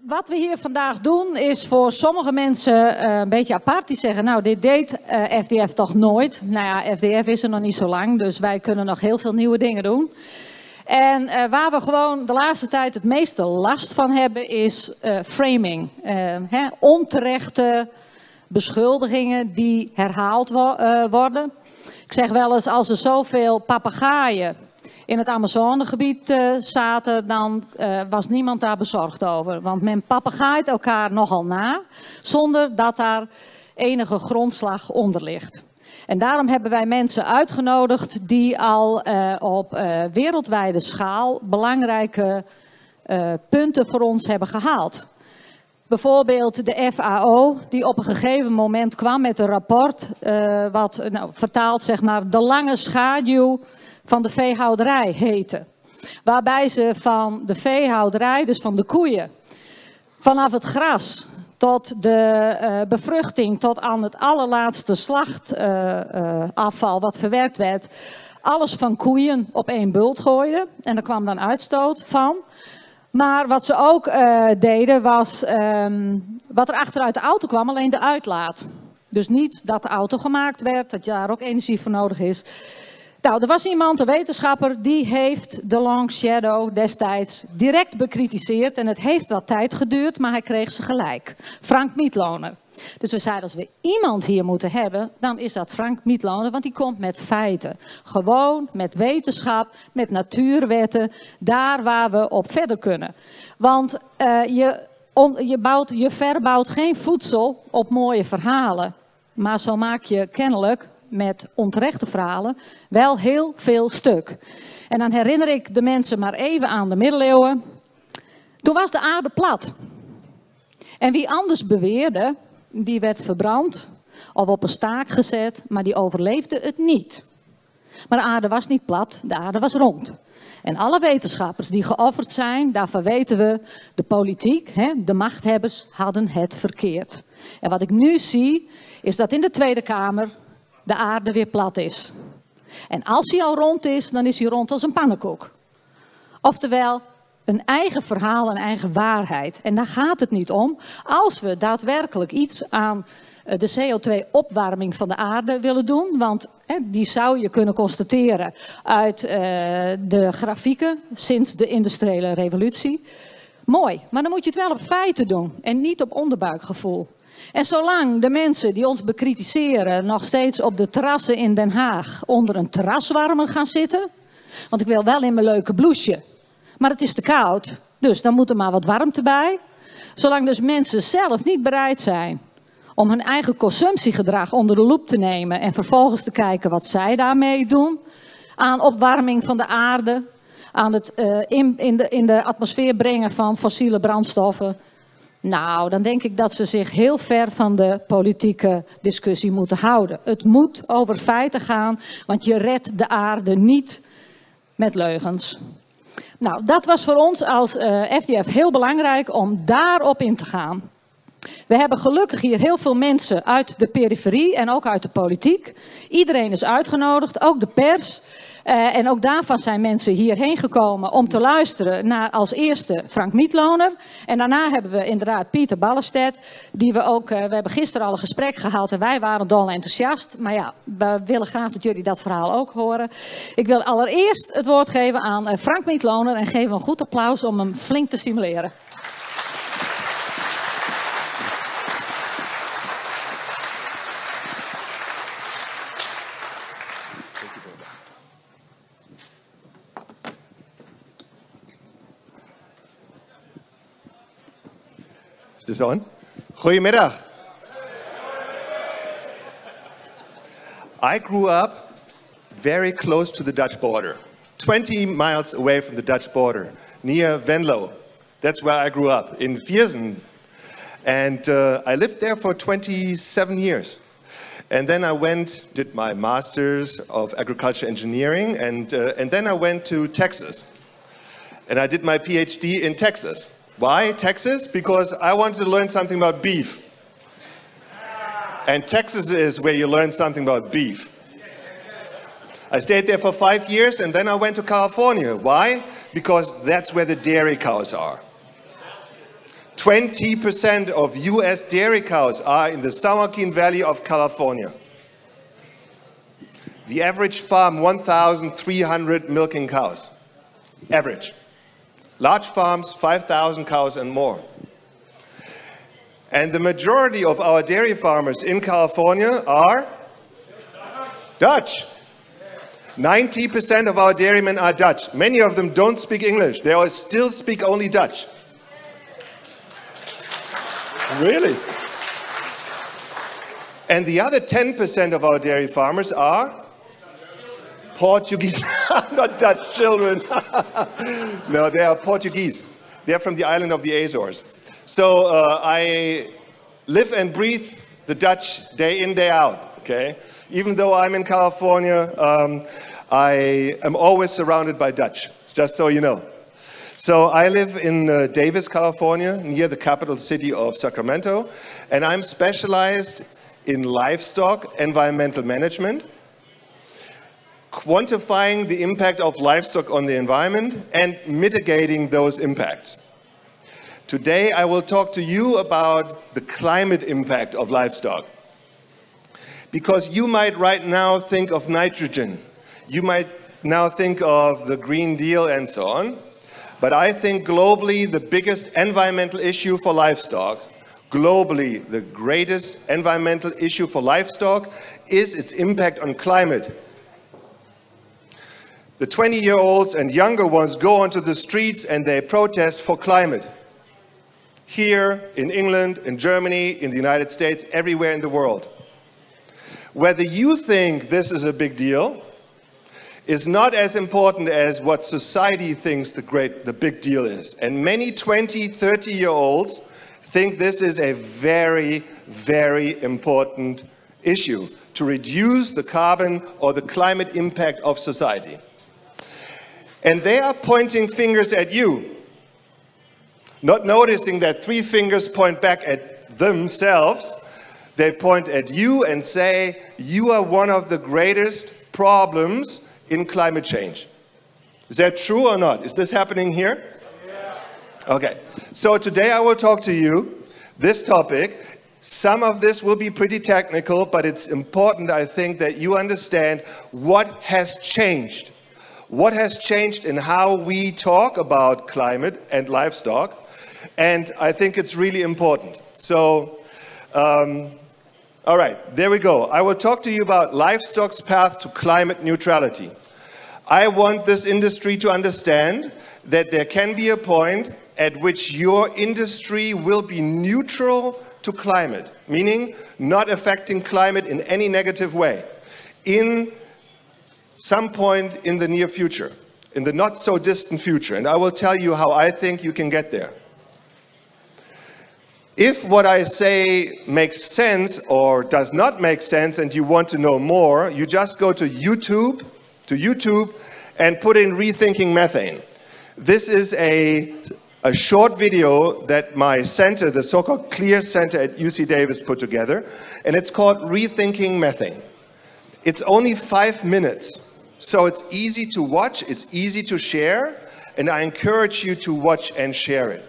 wat we hier vandaag doen is voor sommige mensen een beetje apart. Die zeggen, nou dit deed FDF toch nooit. Nou ja, FDF is er nog niet zo lang, dus wij kunnen nog heel veel nieuwe dingen doen. En waar we gewoon de laatste tijd het meeste last van hebben is framing. Onterechte beschuldigingen die herhaald worden. Ik zeg wel eens, als er zoveel papegaaien in het Amazonegebied zaten, dan was niemand daar bezorgd over. Want men papegaait elkaar nogal na, zonder dat daar enige grondslag onder ligt. En daarom hebben wij mensen uitgenodigd die al op wereldwijde schaal belangrijke punten voor ons hebben gehaald. Bijvoorbeeld de FAO, die op een gegeven moment kwam met een rapport, wat vertaald zeg maar de lange schaduw van de veehouderij heette. Waarbij ze van de veehouderij, dus van de koeien, vanaf het gras tot de bevruchting, tot aan het allerlaatste slachtafval wat verwerkt werd, alles van koeien op één bult gooiden. En er kwam dan uitstoot van. Maar wat ze ook deden was, wat er achteruit de auto kwam, alleen de uitlaat. Dus niet dat de auto gemaakt werd, dat daar ook energie voor nodig is. Nou, er was iemand, een wetenschapper, die heeft de long shadow destijds direct bekritiseerd. En het heeft wat tijd geduurd, maar hij kreeg ze gelijk. Frank Mitloehner. Dus we zeiden, als we iemand hier moeten hebben, dan is dat Frank Mitloehner, want die komt met feiten. Gewoon met wetenschap, met natuurwetten, daar waar we op verder kunnen. Want je verbouwt geen voedsel op mooie verhalen, maar zo maak je kennelijk met onterechte verhalen wel heel veel stuk. En dan herinner ik de mensen maar even aan de middeleeuwen. Toen was de aarde plat. En wie anders beweerde, die werd verbrand of op een staak gezet, maar die overleefde het niet. Maar de aarde was niet plat, de aarde was rond. En alle wetenschappers die geofferd zijn, daarvan weten we, de politiek, de machthebbers, hadden het verkeerd. En wat ik nu zie, is dat in de Tweede Kamer de aarde weer plat is. En als hij al rond is, dan is hij rond als een pannenkoek. Oftewel, een eigen verhaal, een eigen waarheid. En daar gaat het niet om. Als we daadwerkelijk iets aan de CO2-opwarming van de aarde willen doen, want die zou je kunnen constateren uit de grafieken sinds de industriële revolutie. Mooi, maar dan moet je het wel op feiten doen en niet op onderbuikgevoel. En zolang de mensen die ons bekritiseren nog steeds op de terrassen in Den Haag onder een terraswarmer gaan zitten, want ik wil wel in mijn leuke blouseje, maar het is te koud, dus dan moet er maar wat warmte bij. Zolang dus mensen zelf niet bereid zijn om hun eigen consumptiegedrag onder de loep te nemen en vervolgens te kijken wat zij daarmee doen aan opwarming van de aarde, aan het in de atmosfeer brengen van fossiele brandstoffen. Nou, dan denk ik dat ze zich heel ver van de politieke discussie moeten houden. Het moet over feiten gaan, want je redt de aarde niet met leugens. Nou, dat was voor ons als FDF heel belangrijk om daarop in te gaan. We hebben gelukkig hier heel veel mensen uit de periferie en ook uit de politiek. Iedereen is uitgenodigd, ook de pers. En ook daarvan zijn mensen hierheen gekomen om te luisteren naar als eerste Frank Mitloehner. En daarna hebben we inderdaad Pieter Ballerstedt, die we ook, we hebben gisteren al een gesprek gehad en wij waren dol enthousiast. Maar ja, we willen graag dat jullie dat verhaal ook horen. Ik wil allereerst het woord geven aan Frank Mitloehner en geef hem een goed applaus om hem flink te stimuleren. Is this on? Goedemiddag. I grew up very close to the Dutch border, 20 miles away from the Dutch border, near Venlo. That's where I grew up, in Viersen. And I lived there for 27 years. And then I did my master's of agriculture engineering, and then I went to Texas. And I did my PhD in Texas. Why Texas? Because I wanted to learn something about beef. And Texas is where you learn something about beef. I stayed there for 5 years and then I went to California. Why? Because that's where the dairy cows are. 20% of US dairy cows are in the San Joaquin Valley of California. The average farm, 1,300 milking cows. Average. Large farms, 5,000 cows and more. And the majority of our dairy farmers in California are Dutch. 90% of our dairymen are Dutch. Many of them don't speak English. They all still speak only Dutch. Really? And the other 10% of our dairy farmers are Portuguese. Not Dutch children. No, they are Portuguese. They are from the island of the Azores. So I live and breathe the Dutch day in, day out, okay? Even though I'm in California, I am always surrounded by Dutch, just so you know. So I live in Davis, California, near the capital city of Sacramento, and I'm specialized in livestock environmental management, quantifying the impact of livestock on the environment and mitigating those impacts. Today I will talk to you about the climate impact of livestock. Because you might right now think of nitrogen, you might now think of the Green Deal and so on, but I think globally the biggest environmental issue for livestock, globally the greatest environmental issue for livestock is its impact on climate. The 20-year-olds and younger ones go onto the streets and they protest for climate. Here, in England, in Germany, in the United States, everywhere in the world. Whether you think this is a big deal is not as important as what society thinks the big deal is. And many 20, 30-year-olds think this is a very, very important issue to reduce the carbon or the climate impact of society. And they are pointing fingers at you, not noticing that 3 fingers point back at themselves. They point at you and say, you are one of the greatest problems in climate change. Is that true or not? Is this happening here? Yeah. Okay, so today I will talk to you, this topic. Some of this will be pretty technical, but it's important, I think, that you understand what has changed. What has changed in how we talk about climate and livestock. And I think it's really important. So, all right, there we go. I will talk to you about livestock's path to climate neutrality. I want this industry to understand that there can be a point at which your industry will be neutral to climate, meaning not affecting climate in any negative way, in some point in the near future, in the not so distant future. And I will tell you how I think you can get there. If what I say makes sense or does not make sense and you want to know more, you just go to YouTube and put in Rethinking Methane. This is a short video that my center, the so-called CLEAR Center at UC Davis, put together, and it's called Rethinking Methane. It's only 5 minutes, so it's easy to watch, it's easy to share, and I encourage you to watch and share it.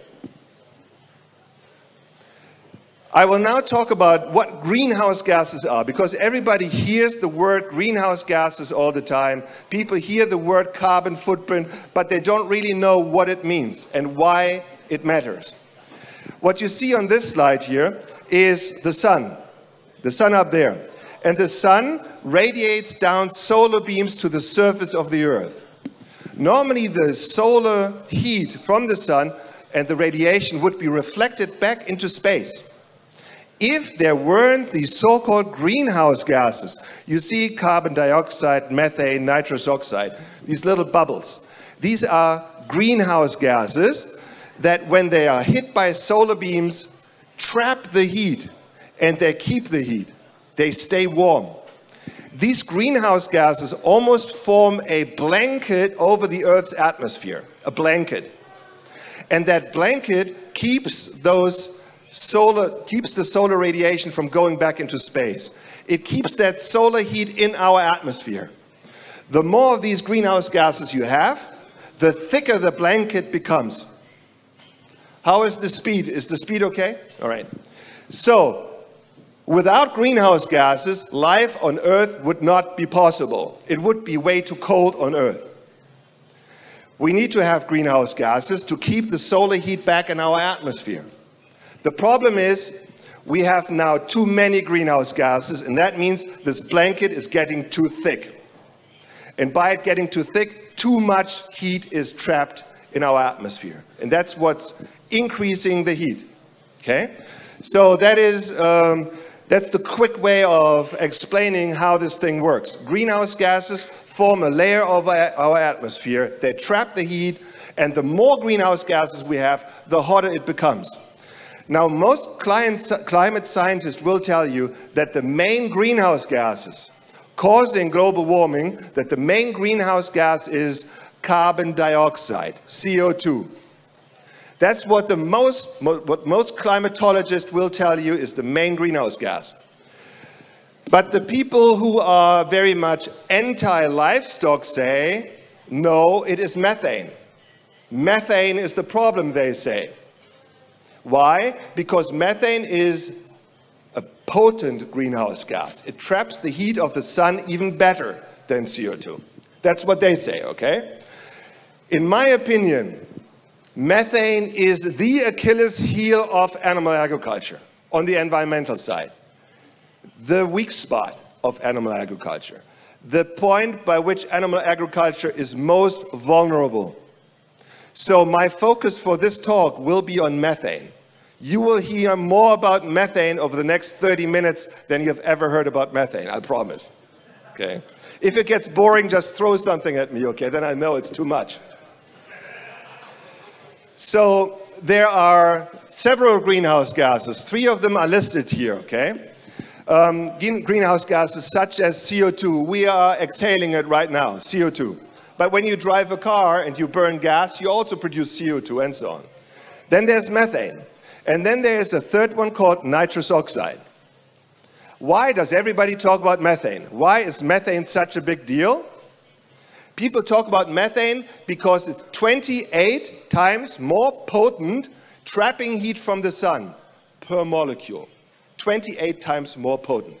I will now talk about what greenhouse gases are, because everybody hears the word greenhouse gases all the time. People hear the word carbon footprint, but they don't really know what it means and why it matters. What you see on this slide here is the sun up there. And the sun radiates down solar beams to the surface of the earth. Normally the solar heat from the sun and the radiation would be reflected back into space. If there weren't these so-called greenhouse gases, you see carbon dioxide, methane, nitrous oxide, these little bubbles. These are greenhouse gases that when they are hit by solar beams, trap the heat and they keep the heat. They stay warm. These greenhouse gases almost form a blanket over the Earth's atmosphere, a blanket. And that blanket keeps the solar radiation from going back into space. It keeps that solar heat in our atmosphere. The more of these greenhouse gases you have, the thicker the blanket becomes. How is the speed? Is the speed okay? All right. So, without greenhouse gases, life on Earth would not be possible. It would be way too cold on Earth. We need to have greenhouse gases to keep the solar heat back in our atmosphere. The problem is we have now too many greenhouse gases, and that means this blanket is getting too thick. And by it getting too thick, too much heat is trapped in our atmosphere. And that's what's increasing the heat. Okay? So that is, that's the quick way of explaining how this thing works. Greenhouse gases form a layer of our atmosphere. They trap the heat, and the more greenhouse gases we have, the hotter it becomes. Now, most climate scientists will tell you that the main greenhouse gases causing global warming, that the main greenhouse gas is carbon dioxide, CO2. That's what most climatologists will tell you is the main greenhouse gas. But the people who are very much anti-livestock say, no, it is methane. Methane is the problem, they say. Why? Because methane is a potent greenhouse gas. It traps the heat of the sun even better than CO2. That's what they say, okay? In my opinion, methane is the Achilles heel of animal agriculture on the environmental side. The weak spot of animal agriculture. The point by which animal agriculture is most vulnerable. So my focus for this talk will be on methane. You will hear more about methane over the next 30 minutes than you've ever heard about methane, I promise. Okay? If it gets boring, just throw something at me, okay? Then I know it's too much. So there are several greenhouse gases. 3 of them are listed here, okay? Greenhouse gases such as CO2. We are exhaling it right now, CO2. But when you drive a car and you burn gas, you also produce CO2 and so on. Then there's methane. And then there's a third one called nitrous oxide. Why does everybody talk about methane? Why is methane such a big deal? People talk about methane because it's 28 times more potent trapping heat from the sun per molecule. 28 times more potent.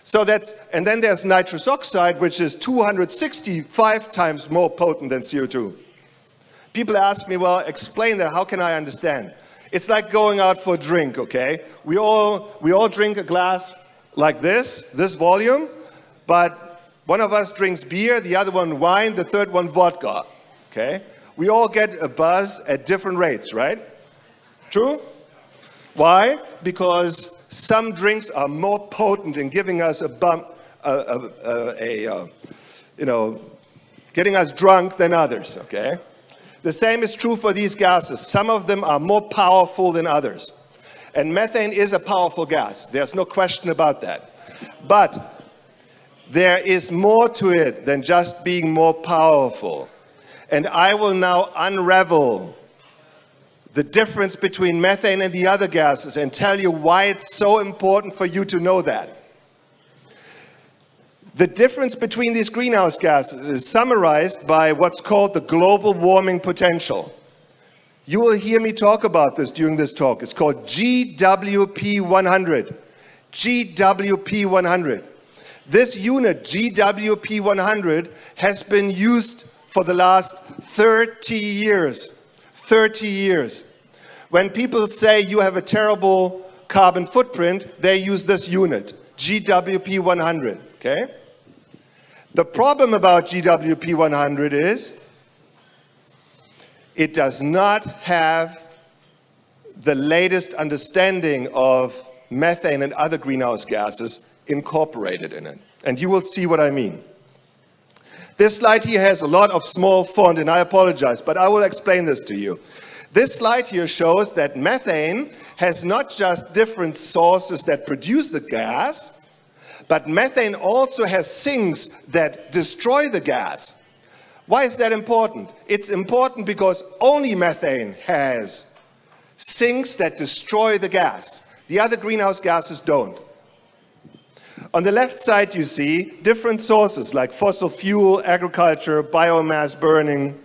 So that's, and then there's nitrous oxide, which is 265 times more potent than CO2. People ask me, well, explain that, how can I understand? It's like going out for a drink, okay? We all drink a glass like this volume, but one of us drinks beer, the other one wine, the third one vodka, okay? We all get a buzz at different rates, right? True? Why? Because some drinks are more potent in giving us a bump, getting us drunk than others, okay? The same is true for these gases. Some of them are more powerful than others. And methane is a powerful gas. There's no question about that. But there is more to it than just being more powerful. And I will now unravel the difference between methane and the other gases and tell you why it's so important for you to know that. The difference between these greenhouse gases is summarized by what's called the global warming potential. You will hear me talk about this during this talk. It's called GWP100. GWP100. This unit, GWP100, has been used for the last 30 years. 30 years. When people say you have a terrible carbon footprint, they use this unit, GWP100, okay? The problem about GWP100 is it does not have the latest understanding of methane and other greenhouse gases incorporated in it. And you will see what I mean. This slide here has a lot of small font, and I apologize, but I will explain this to you. This slide here shows that methane has not just different sources that produce the gas, but methane also has sinks that destroy the gas. Why is that important? It's important because only methane has sinks that destroy the gas. The other greenhouse gases don't. On the left side you see different sources like fossil fuel, agriculture, biomass burning.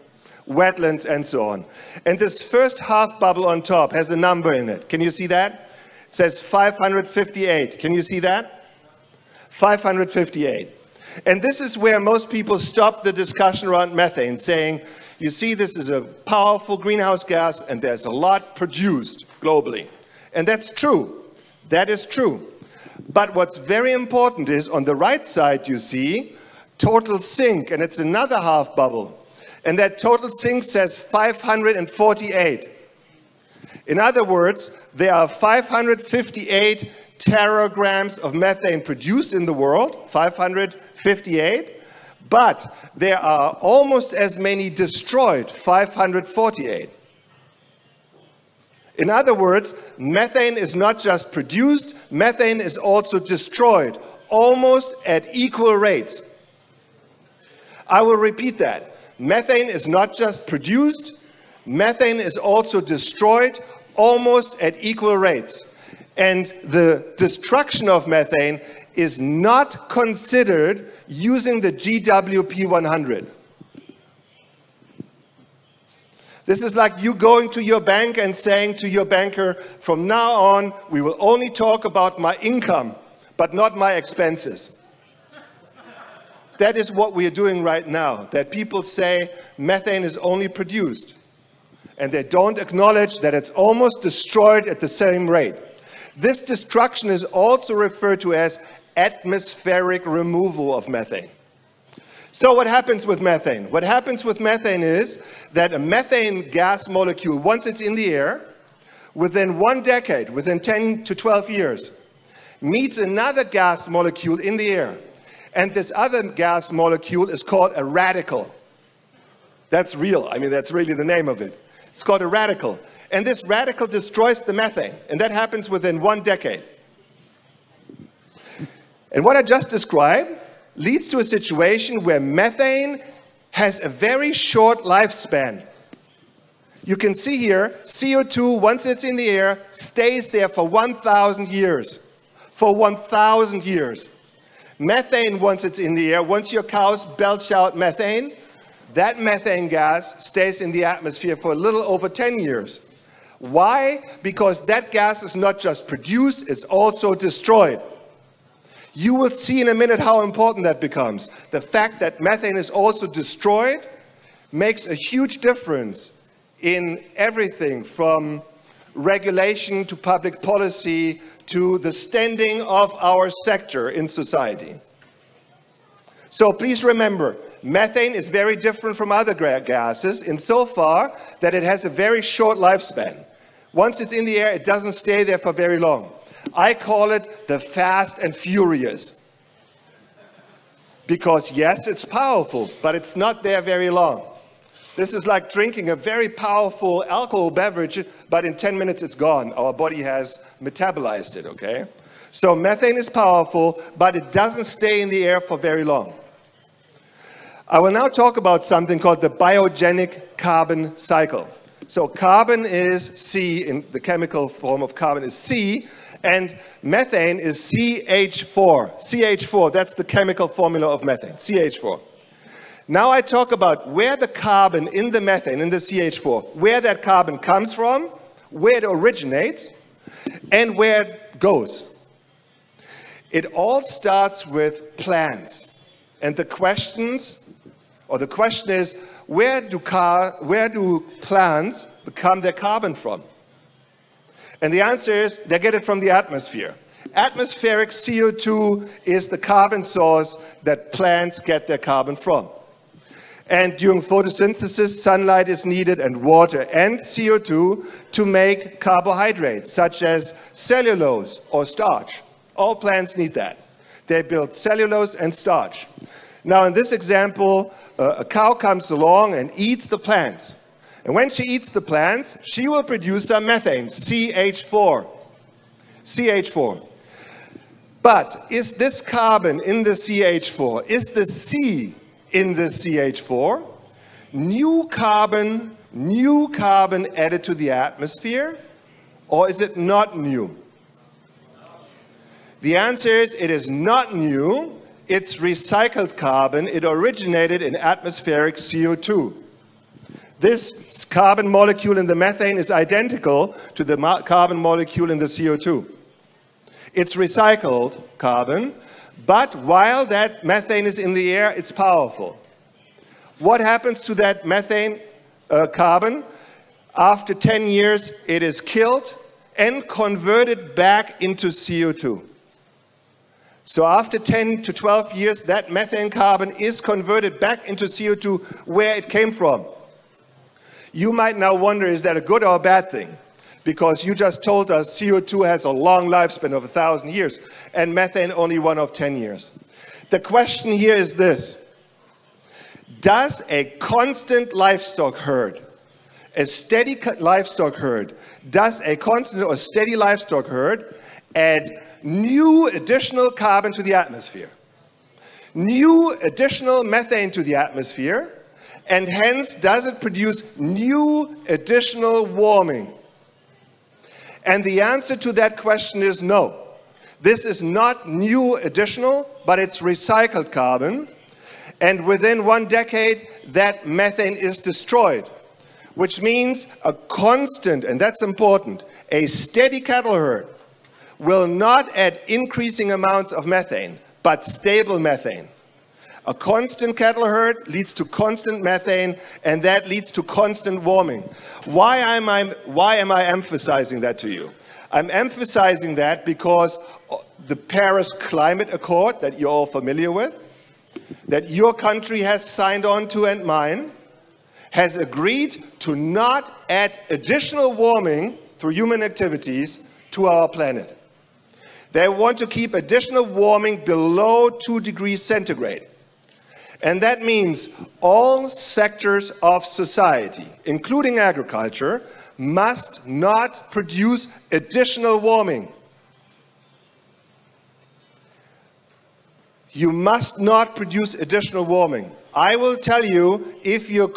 wetlands, and so on. And this first half bubble on top has a number in it. Can you see that? It says 558. Can you see that? 558. And this is where most people stop the discussion around methane, saying, you see, this is a powerful greenhouse gas, and there's a lot produced globally. And that's true. That is true. But what's very important is, on the right side, you see total sink, and it's another half bubble. And that total sink says 548. In other words, there are 558 teragrams of methane produced in the world, 558, but there are almost as many destroyed, 548. In other words, methane is not just produced, methane is also destroyed, almost at equal rates. I will repeat that. Methane is not just produced, methane is also destroyed, almost at equal rates. And the destruction of methane is not considered using the GWP 100. This is like you going to your bank and saying to your banker, from now on, we will only talk about my income, but not my expenses. That is what we are doing right now, that people say methane is only produced, and they don't acknowledge that it's almost destroyed at the same rate. This destruction is also referred to as atmospheric removal of methane. So what happens with methane? What happens with methane is that a methane gas molecule, once it's in the air, within 1 decade, within 10 to 12 years, meets another gas molecule in the air. And this other gas molecule is called a radical. That's real. I mean, that's really the name of it. It's called a radical. And this radical destroys the methane. And that happens within 1 decade. And what I just described leads to a situation where methane has a very short lifespan. You can see here, CO2, once it's in the air, stays there for 1,000 years. For 1,000 years. Methane, once it's in the air, once your cows belch out methane, that methane gas stays in the atmosphere for a little over 10 years. Why? Because that gas is not just produced, it's also destroyed. You will see in a minute how important that becomes. The fact that methane is also destroyed makes a huge difference in everything from regulation to public policy to the standing of our sector in society. So please remember, methane is very different from other gases insofar that it has a very short lifespan. Once it's in the air, it doesn't stay there for very long. I call it the fast and furious. Because yes, it's powerful, but it's not there very long. This is like drinking a very powerful alcohol beverage, but in 10 minutes it's gone. Our body has metabolized it, okay? So methane is powerful, but it doesn't stay in the air for very long. I will now talk about something called the biogenic carbon cycle. So carbon is C, in the chemical form of carbon is C, and methane is CH4. CH4, that's the chemical formula of methane, CH4. Now I talk about where the carbon in the methane, in the CH4, where that carbon comes from, where it originates, and where it goes. It all starts with plants. And the question is, where do plants become their carbon from? And the answer is, they get it from the atmosphere. Atmospheric CO2 is the carbon source that plants get their carbon from. And during photosynthesis, sunlight is needed and water and CO2 to make carbohydrates, such as cellulose or starch. All plants need that. They build cellulose and starch. Now, in this example, a cow comes along and eats the plants. And when she eats the plants, she will produce some methane, CH4. CH4. But is this carbon in the CH4, is the C in the CH4 new carbon added to the atmosphere, or is it not new? The answer is, it is not new. It's recycled carbon. It originated in atmospheric CO2. This carbon molecule in the methane is identical to the carbon molecule in the CO2. It's recycled carbon, but while that methane is in the air, it's powerful. What happens to that methane carbon? After 10 years, it is killed and converted back into CO2. So after 10 to 12 years, that methane carbon is converted back into CO2 where it came from. You might now wonder, is that a good or a bad thing? Because you just told us CO2 has a long lifespan of 1,000 years and methane only one of 10 years. The question here is this: does a constant livestock herd, a steady livestock herd, does a constant or steady livestock herd add new additional carbon to the atmosphere, new additional methane to the atmosphere, and hence does it produce new additional warming? And the answer to that question is no. This is not new additional, but it's recycled carbon. And within 1 decade, that methane is destroyed, which means a constant, and that's important, a steady cattle herd will not add increasing amounts of methane, but stable methane. A constant cattle herd leads to constant methane, and that leads to constant warming. Why am I emphasizing that to you? I'm emphasizing that because the Paris Climate Accord that you're all familiar with, that your country has signed on to and mine, has agreed to not add additional warming through human activities to our planet. They want to keep additional warming below 2 degrees centigrade. And that means all sectors of society, including agriculture, must not produce additional warming. You must not produce additional warming. I will tell you, if your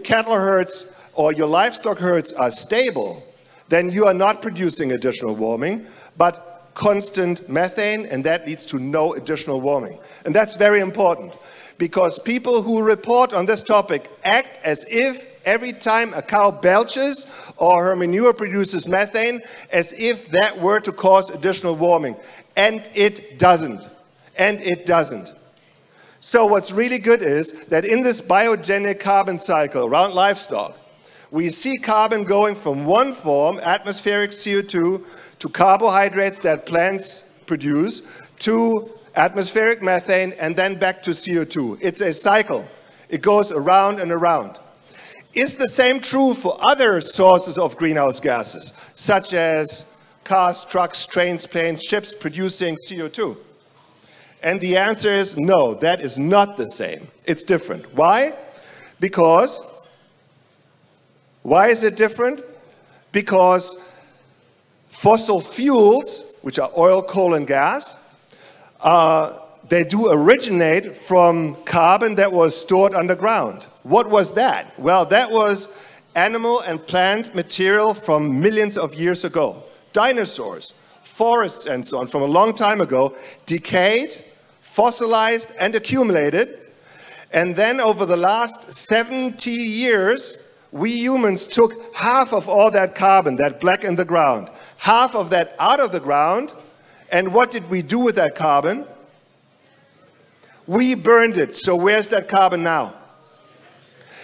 cattle herds or your livestock herds are stable, then you are not producing additional warming, but constant methane, and that leads to no additional warming. And that's very important, because people who report on this topic act as if every time a cow belches or her manure produces methane, as if that were to cause additional warming. And it doesn't. And it doesn't. So what's really good is that in this biogenic carbon cycle around livestock, we see carbon going from one form, atmospheric CO2, to carbohydrates that plants produce, to atmospheric methane, and then back to CO2. It's a cycle. It goes around and around. Is the same true for other sources of greenhouse gases, such as cars, trucks, trains, planes, ships producing CO2? And the answer is no, that is not the same. It's different. Why? Why is it different? Because fossil fuels, which are oil, coal, and gas, they do originate from carbon that was stored underground. What was that? Well, that was animal and plant material from millions of years ago. Dinosaurs, forests, and so on, from a long time ago, decayed, fossilized, and accumulated. And then over the last 70 years, we humans took half of all that carbon, that black in the ground, half of that out of the ground. And what did we do with that carbon? We burned it. So where's that carbon now?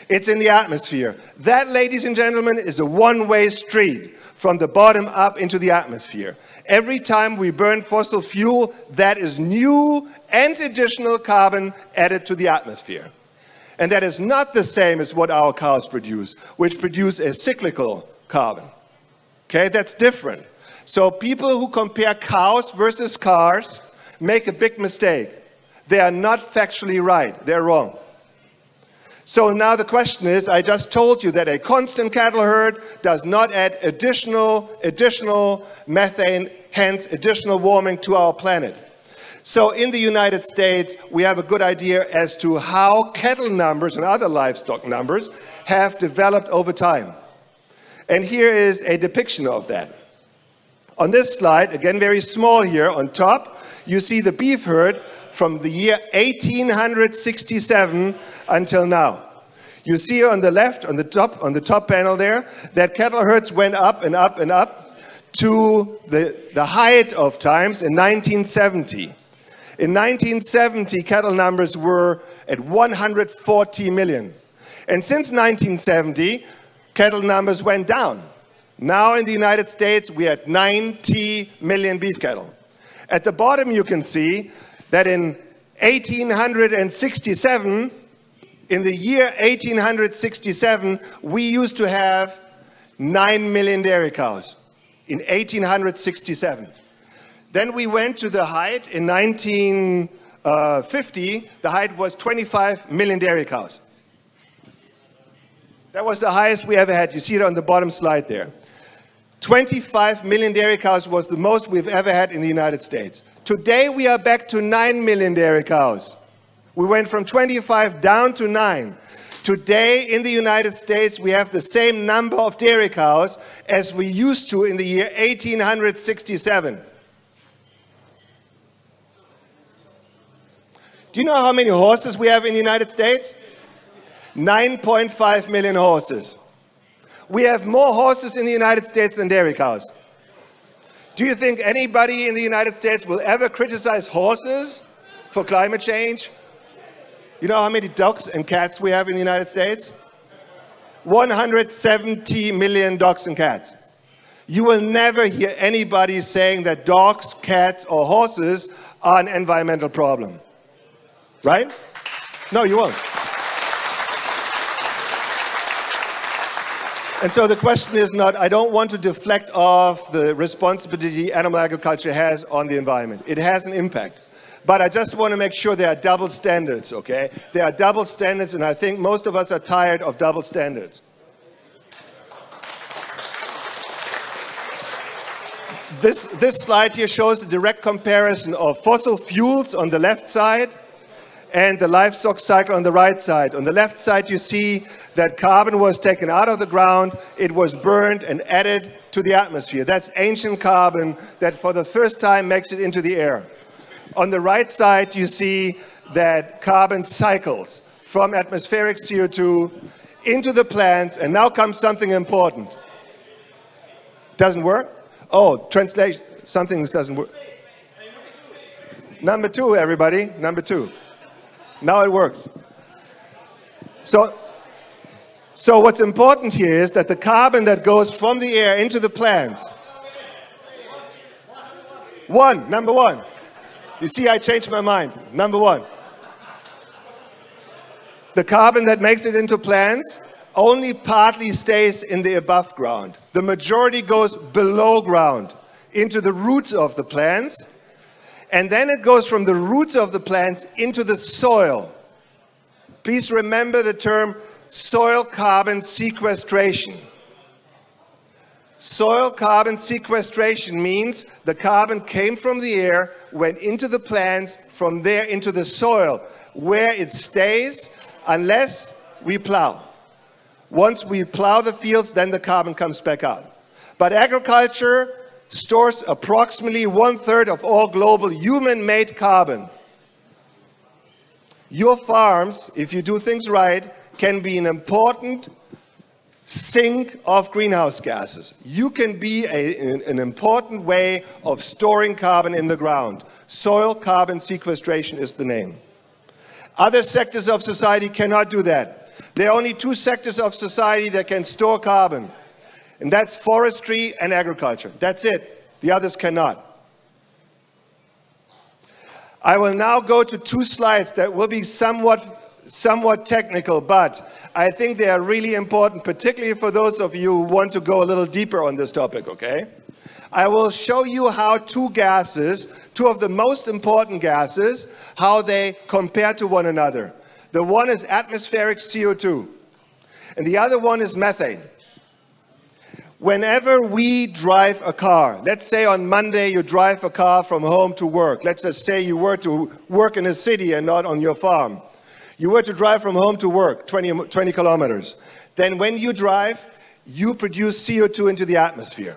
It's in the atmosphere. That, ladies and gentlemen, is a one-way street from the bottom up into the atmosphere. Every time we burn fossil fuel, that is new and additional carbon added to the atmosphere. And that is not the same as what our cows produce, which produce a cyclical carbon. Okay, that's different. So people who compare cows versus cars make a big mistake. They are not factually right. They're wrong. So now the question is, I just told you that a constant cattle herd does not add additional methane, hence additional warming to our planet. So in the United States, we have a good idea as to how cattle numbers and other livestock numbers have developed over time. And here is a depiction of that. On this slide, again very small here on top, you see the beef herd from the year 1867 until now. You see on the left, on the top panel there, that cattle herds went up and up and up to the height of times in 1970. In 1970, cattle numbers were at 140 million. And since 1970, cattle numbers went down. Now in the United States, we had 90 million beef cattle. At the bottom, you can see that in 1867, in the year 1867, we used to have 9 million dairy cows. In 1867. Then we went to the height in 1950. The height was 25 million dairy cows. That was the highest we ever had. You see it on the bottom slide there. 25 million dairy cows was the most we've ever had in the United States. Today we are back to 9 million dairy cows. We went from 25 down to 9. Today in the United States we have the same number of dairy cows as we used to in the year 1867. Do you know how many horses we have in the United States? 9.5 million horses. We have more horses in the United States than dairy cows. Do you think anybody in the United States will ever criticize horses for climate change? You know how many dogs and cats we have in the United States? 170 million dogs and cats. You will never hear anybody saying that dogs, cats, or horses are an environmental problem. Right? No, you won't. And so the question is not, I don't want to deflect off the responsibility animal agriculture has on the environment. It has an impact. But I just want to make sure there are double standards, okay? There are double standards, and I think most of us are tired of double standards. This slide here shows the direct comparison of fossil fuels on the left side and the livestock cycle on the right side. On the left side, you see that carbon was taken out of the ground, it was burned and added to the atmosphere. That's ancient carbon that for the first time makes it into the air. On the right side, you see that carbon cycles from atmospheric CO2 into the plants, and now comes something important. Doesn't work? Oh, translation, something doesn't work. Number 2, everybody, number 2. Now it works. So what's important here is that the carbon that goes from the air into the plants. Number one. You see, I changed my mind. Number 1. The carbon that makes it into plants only partly stays in the above ground. The majority goes below ground into the roots of the plants. And then it goes from the roots of the plants into the soil. Please remember the term soil carbon sequestration. Soil carbon sequestration means the carbon came from the air, went into the plants, from there into the soil, where it stays unless we plow. Once we plow the fields, then the carbon comes back out. But agriculture stores approximately 1/3 of all global human-made carbon. Your farms, if you do things right, can be an important sink of greenhouse gases. You can be an important way of storing carbon in the ground. Soil carbon sequestration is the name. Other sectors of society cannot do that. There are only 2 sectors of society that can store carbon, and that's forestry and agriculture. That's it. The others cannot. I will now go to 2 slides that will be somewhat technical, but I think they are really important, particularly for those of you who want to go a little deeper on this topic, okay? I will show you how 2 gases, 2 of the most important gases, how they compare to one another. The one is atmospheric CO2, and the other one is methane. Whenever we drive a car, let's say on Monday you drive a car from home to work. Let's just say you were to work in a city and not on your farm. You were to drive from home to work, 20 kilometers. Then when you drive, you produce CO2 into the atmosphere.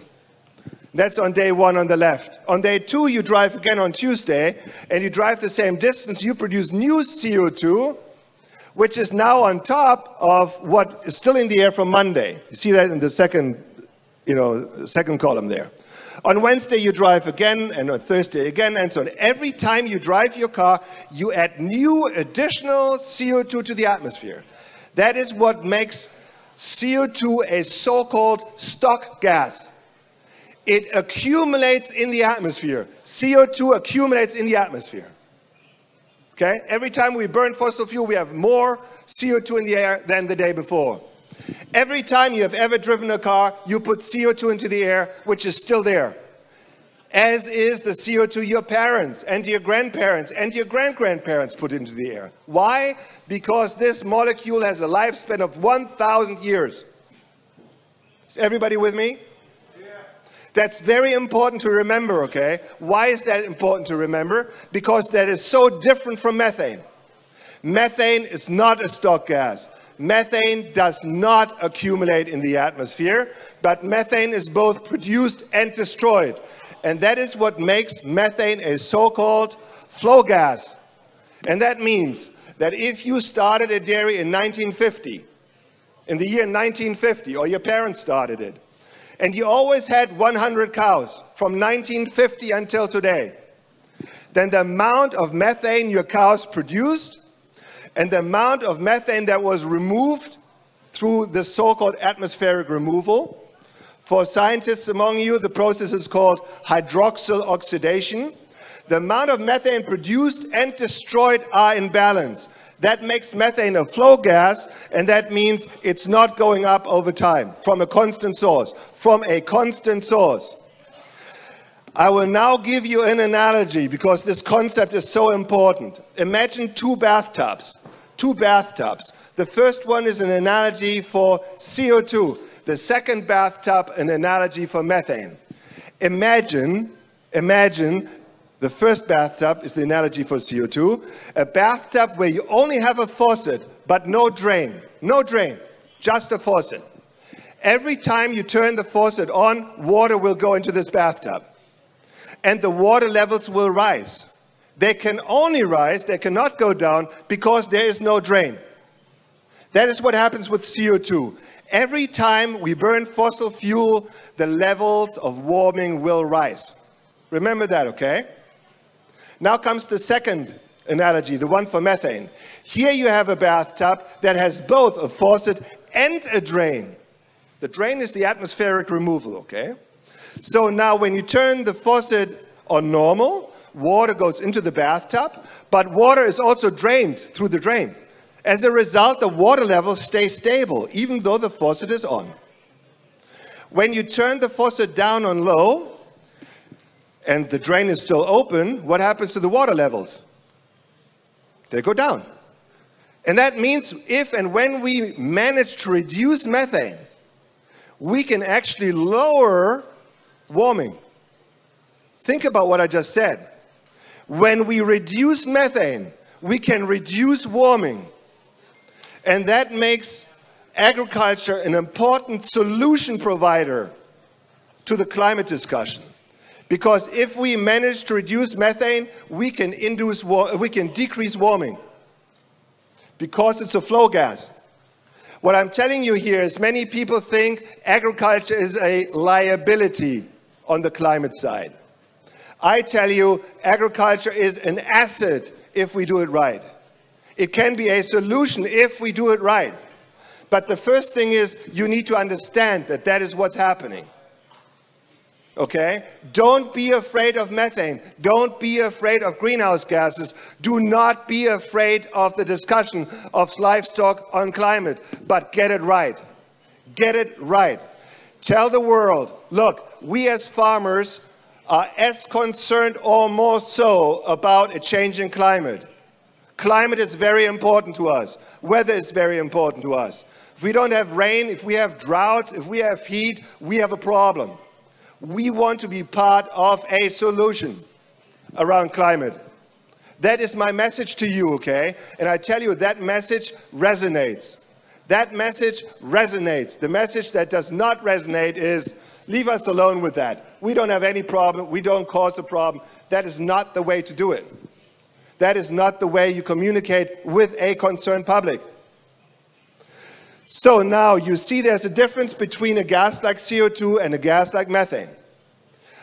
That's on day 1 on the left. On day 2, you drive again on Tuesday, and you drive the same distance. You produce new CO2, which is now on top of what is still in the air from Monday. You see that in the second column there. On Wednesday, you drive again, and on Thursday again, and so on. Every time you drive your car, you add new additional CO2 to the atmosphere. That is what makes CO2 a so-called stock gas. It accumulates in the atmosphere. CO2 accumulates in the atmosphere. Okay? Every time we burn fossil fuel, we have more CO2 in the air than the day before. Every time you have ever driven a car, you put CO2 into the air, which is still there. As is the CO2 your parents and your grandparents and your great-grandparents put into the air. Why? Because this molecule has a lifespan of 1,000 years. Is everybody with me? Yeah. That's very important to remember, okay? Why is that important to remember? Because that is so different from methane. Methane is not a stock gas. Methane does not accumulate in the atmosphere, but methane is both produced and destroyed. And that is what makes methane a so-called flow gas. And that means that if you started a dairy in 1950, in the year 1950, or your parents started it, and you always had 100 cows from 1950 until today, then the amount of methane your cows produced and the amount of methane that was removed through the so-called atmospheric removal. For scientists among you, the process is called hydroxyl oxidation. The amount of methane produced and destroyed are in balance. That makes methane a flow gas, and that means it's not going up over time from a constant source. From a constant source. I will now give you an analogy because this concept is so important. Imagine two bathtubs. Two bathtubs. The first one is an analogy for CO2. The second bathtub, an analogy for methane. Imagine the first bathtub is the analogy for CO2. A bathtub where you only have a faucet, but no drain. No drain, just a faucet. Every time you turn the faucet on, water will go into this bathtub. And the water levels will rise. They can only rise, they cannot go down, because there is no drain. That is what happens with CO2. Every time we burn fossil fuel, the levels of warming will rise. Remember that, okay? Now comes the second analogy, the one for methane. Here you have a bathtub that has both a faucet and a drain. The drain is the atmospheric removal, okay? So now when you turn the faucet on normal, water goes into the bathtub, but water is also drained through the drain. As a result, the water level stays stable, even though the faucet is on. When you turn the faucet down on low, and the drain is still open, what happens to the water levels? They go down. And that means if and when we manage to reduce methane, we can actually lower warming. Think about what I just said. When we reduce methane, we can reduce warming. And that makes agriculture an important solution provider to the climate discussion. Because if we manage to reduce methane, we can decrease warming. Because it's a flow gas. What I'm telling you here is many people think agriculture is a liability on the climate side. I tell you, agriculture is an asset if we do it right. It can be a solution if we do it right. But the first thing is you need to understand that that is what's happening. Okay? Don't be afraid of methane. Don't be afraid of greenhouse gases. Do not be afraid of the discussion of livestock on climate. But get it right. Get it right. Tell the world, look, we as farmers are as concerned or more so about a changing climate. Climate is very important to us. Weather is very important to us. If we don't have rain, if we have droughts, if we have heat, we have a problem. We want to be part of a solution around climate. That is my message to you, okay? And I tell you, that message resonates. That message resonates. The message that does not resonate is, leave us alone with that. We don't have any problem. We don't cause a problem. That is not the way to do it. That is not the way you communicate with a concerned public. So now you see there's a difference between a gas like CO2 and a gas like methane.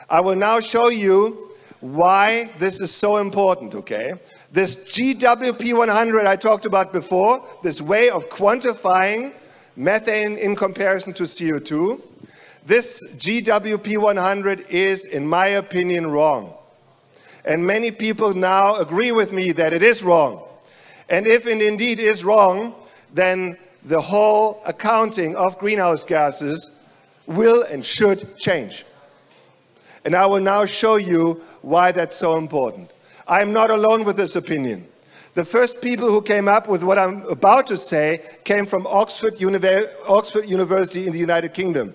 I will now show you why this is so important, okay? This GWP100 I talked about before, this way of quantifying methane in comparison to CO2, this GWP100 is, in my opinion, wrong. And many people now agree with me that it is wrong. And if it indeed is wrong, then the whole accounting of greenhouse gases will and should change. And I will now show you why that's so important. I am not alone with this opinion. The first people who came up with what I'm about to say came from Oxford University in the United Kingdom.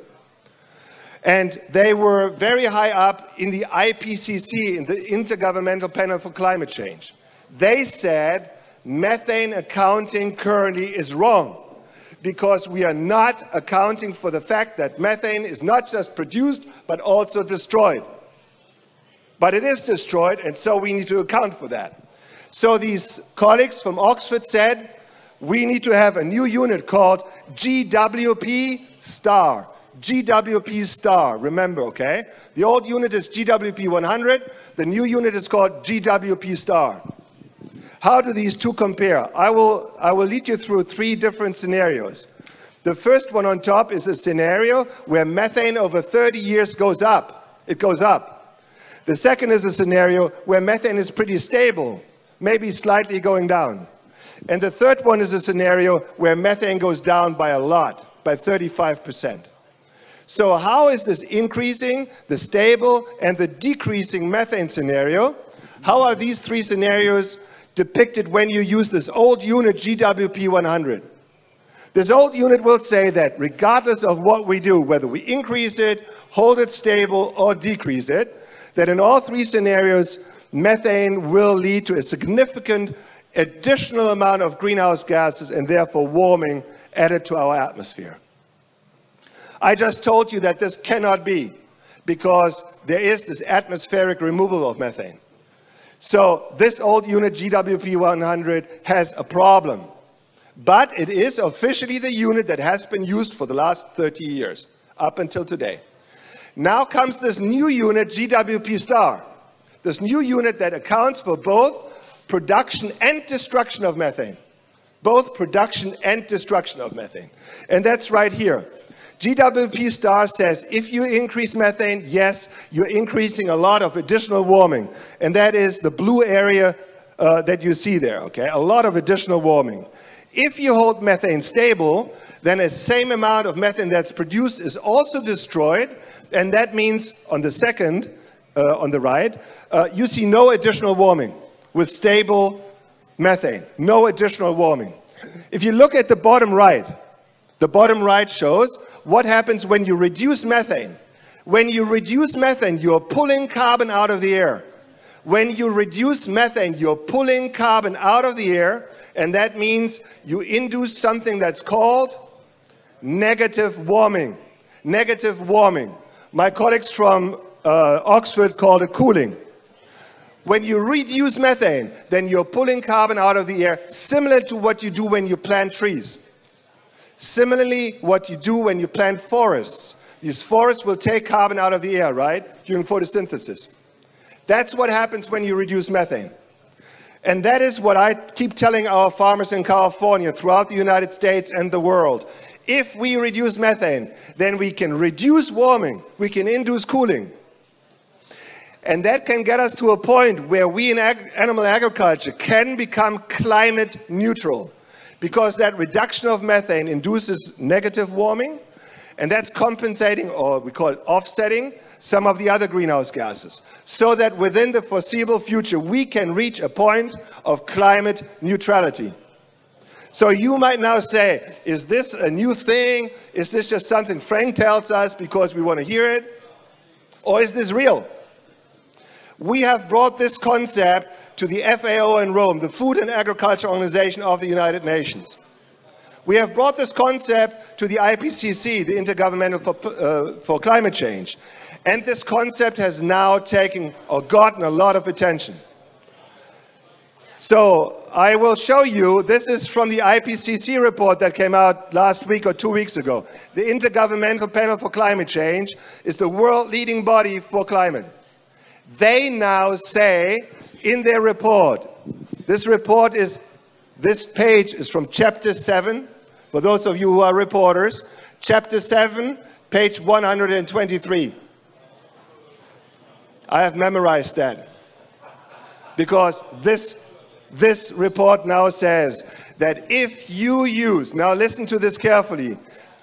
And they were very high up in the IPCC, in the Intergovernmental Panel for Climate Change. They said methane accounting currently is wrong because we are not accounting for the fact that methane is not just produced but also destroyed. But it is destroyed, and so we need to account for that. So these colleagues from Oxford said, we need to have a new unit called GWP star. GWP star, remember, okay? The old unit is GWP 100, the new unit is called GWP star. How do these two compare? I will lead you through three different scenarios. The first one on top is a scenario where methane over 30 years goes up. It goes up. The second is a scenario where methane is pretty stable, maybe slightly going down. And the third one is a scenario where methane goes down by a lot, by 35%. So how is this increasing, the stable, and the decreasing methane scenario? How are these three scenarios depicted when you use this old unit GWP 100? This old unit will say that regardless of what we do, whether we increase it, hold it stable, or decrease it, that in all three scenarios, methane will lead to a significant additional amount of greenhouse gases and therefore warming added to our atmosphere. I just told you that this cannot be because there is this atmospheric removal of methane. So this old unit GWP 100 has a problem. But it is officially the unit that has been used for the last 30 years, up until today. Now comes this new unit, GWP star. This new unit that accounts for both production and destruction of methane. Both production and destruction of methane. And that's right here. GWP star says if you increase methane, yes, you're increasing a lot of additional warming. And that is the blue area that you see there, okay? A lot of additional warming. If you hold methane stable, then the same amount of methane that's produced is also destroyed. And that means on the second, on the right, you see no additional warming with stable methane. No additional warming. If you look at the bottom right shows what happens when you reduce methane. When you reduce methane, you're pulling carbon out of the air. When you reduce methane, you're pulling carbon out of the air, and that means you induce something that's called negative warming. Negative warming. My colleagues from Oxford called it cooling. When you reduce methane, then you're pulling carbon out of the air, similar to what you do when you plant trees. Similarly, what you do when you plant forests. These forests will take carbon out of the air, right, during photosynthesis. That's what happens when you reduce methane. And that is what I keep telling our farmers in California, throughout the United States and the world. If we reduce methane, then we can reduce warming, we can induce cooling. And that can get us to a point where we in animal agriculture can become climate neutral. Because that reduction of methane induces negative warming, and that's compensating, or we call it offsetting, some of the other greenhouse gases. So that within the foreseeable future, we can reach a point of climate neutrality. So you might now say, is this a new thing? Is this just something Frank tells us because we want to hear it? Or is this real? We have brought this concept to the FAO in Rome, the Food and Agriculture Organization of the United Nations. We have brought this concept to the IPCC, the Intergovernmental for Climate Change. And this concept has now taken or gotten a lot of attention. So I will show you, this is from the IPCC report that came out last week or 2 weeks ago. The Intergovernmental Panel for Climate Change is the world leading body for climate. They now say in their report, this page is from chapter 7, for those of you who are reporters, chapter 7, page 123. I have memorized that because this report now says that if you use, now listen to this carefully,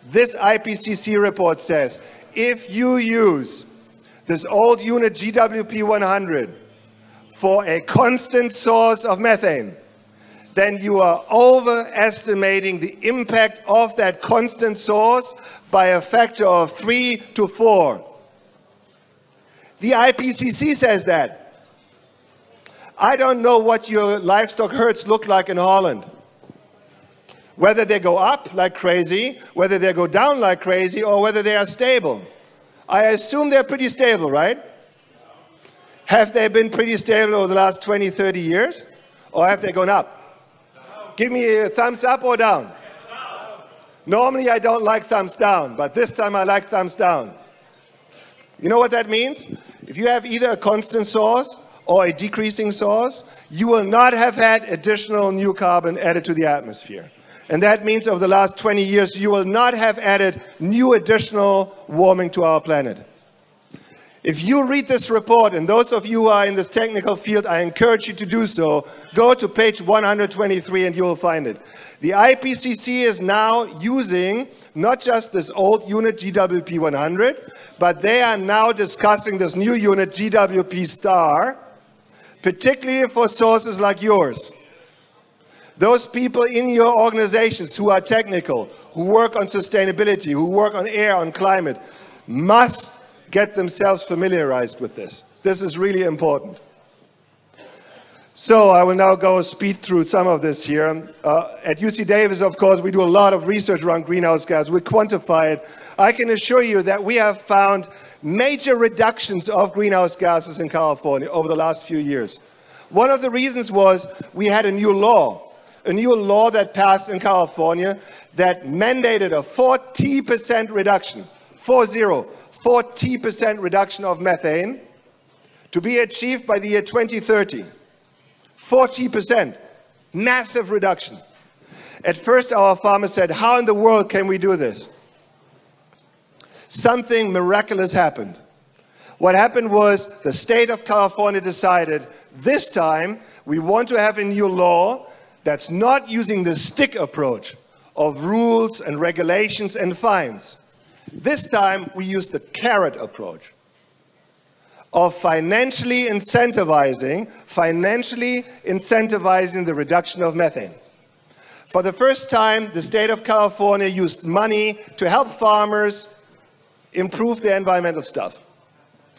this IPCC report says, if you use this old unit GWP 100 for a constant source of methane, then you are overestimating the impact of that constant source by a factor of 3 to 4. The IPCC says that. I don't know what your livestock herds look like in Holland. Whether they go up like crazy, whether they go down like crazy, or whether they are stable. I assume they're pretty stable, right? Have they been pretty stable over the last 20, 30 years? Or have they gone up? Give me a thumbs up or down. Normally I don't like thumbs down, but this time I like thumbs down. You know what that means? If you have either a constant source or a decreasing source, you will not have had additional new carbon added to the atmosphere. And that means over the last 20 years, you will not have added new additional warming to our planet. If you read this report, and those of you who are in this technical field, I encourage you to do so, go to page 123 and you will find it. The IPCC is now using not just this old unit GWP 100, but they are now discussing this new unit GWP star, particularly for sources like yours. Those people in your organizations who are technical, who work on sustainability, who work on air, on climate, must get themselves familiarized with this. This is really important. So I will now go speed through some of this here. At UC Davis, of course, we do a lot of research around greenhouse gas. We quantify it. I can assure you that we have found major reductions of greenhouse gases in California over the last few years. One of the reasons was we had a new law that passed in California that mandated a 40% reduction, 40% reduction of methane to be achieved by the year 2030. 40%, massive reduction. At first our farmers said, how in the world can we do this? Something miraculous happened. What happened was the state of California decided this time we want to have a new law that's not using the stick approach of rules and regulations and fines. This time we use the carrot approach of financially incentivizing the reduction of methane. For the first time, the state of California used money to help farmers improve their environmental stuff.